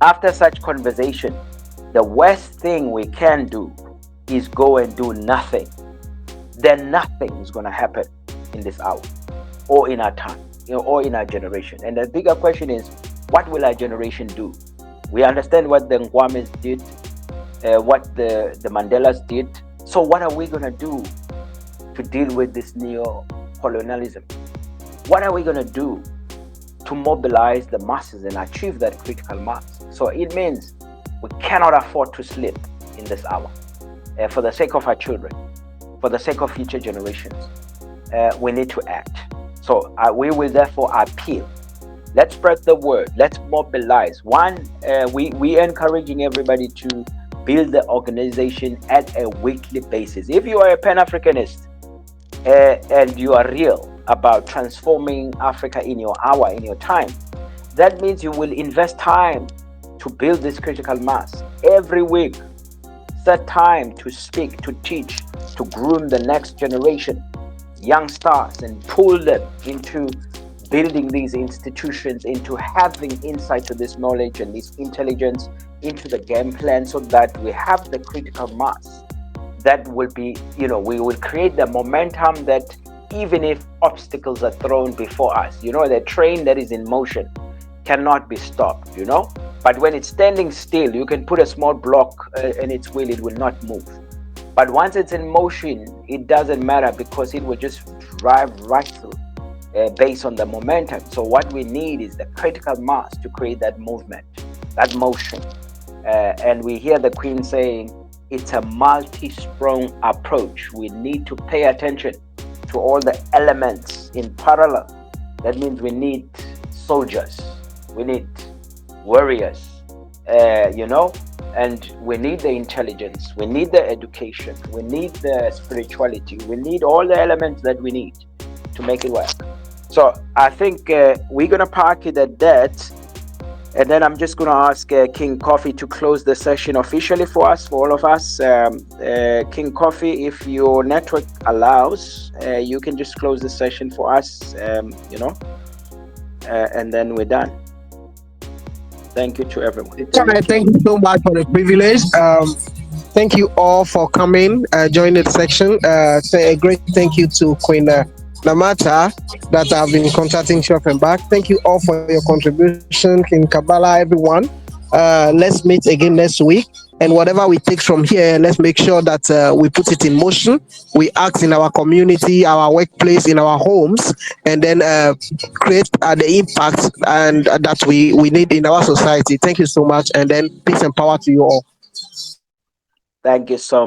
after such conversation, the worst thing we can do is go and do nothing. Then nothing is going to happen in this hour or in our time, or in our generation. And the bigger question is, what will our generation do? We understand what the Ngwames did, what the Mandelas did. So what are we going to do to deal with this neo-colonialism? What are we going to do to mobilize the masses and achieve that critical mass? So it means we cannot afford to sleep in this hour. For the sake of our children, for the sake of future generations, we need to act. So we will therefore appeal. Let's spread the word. Let's mobilize. One, we encouraging everybody to build the organization at a weekly basis. If you are a Pan-Africanist and you are real about transforming Africa in your hour, in your time, that means you will invest time to build this critical mass every week. Set time to speak, to teach, to groom the next generation, young stars, and pull them into building these institutions, into having insight to this knowledge and this intelligence into the game plan, so that we have the critical mass that will be, we will create the momentum that even if obstacles are thrown before us, the train that is in motion cannot be stopped, But when it's standing still, you can put a small block in its wheel, it will not move. But once it's in motion, it doesn't matter, because it will just drive right through based on the momentum. So what we need is the critical mass to create that movement, that motion. And we hear the Queen saying, it's a multi-sprung approach. We need to pay attention to all the elements in parallel. That means we need soldiers, we need warriors, and we need the intelligence, we need the education, we need the spirituality, we need all the elements that we need to make it work. So I think we're going to park it at that. And then I'm just going to ask King Coffee to close the session officially for us, for all of us. King Coffee, if your network allows, you can just close the session for us, and then we're done. Thank you to everyone. Thank you so much for the privilege. Thank you all for coming, joining the section. Say a great thank you to Queen Namata that have been contacting Chef and back. Thank you all for your contribution, King Kabbalah, everyone. Let's meet again next week. And whatever we take from here, let's make sure that we put it in motion. We act in our community, our workplace, in our homes, and then create the impact and that we need in our society. Thank you so much. And then peace and power to you all. Thank you so much.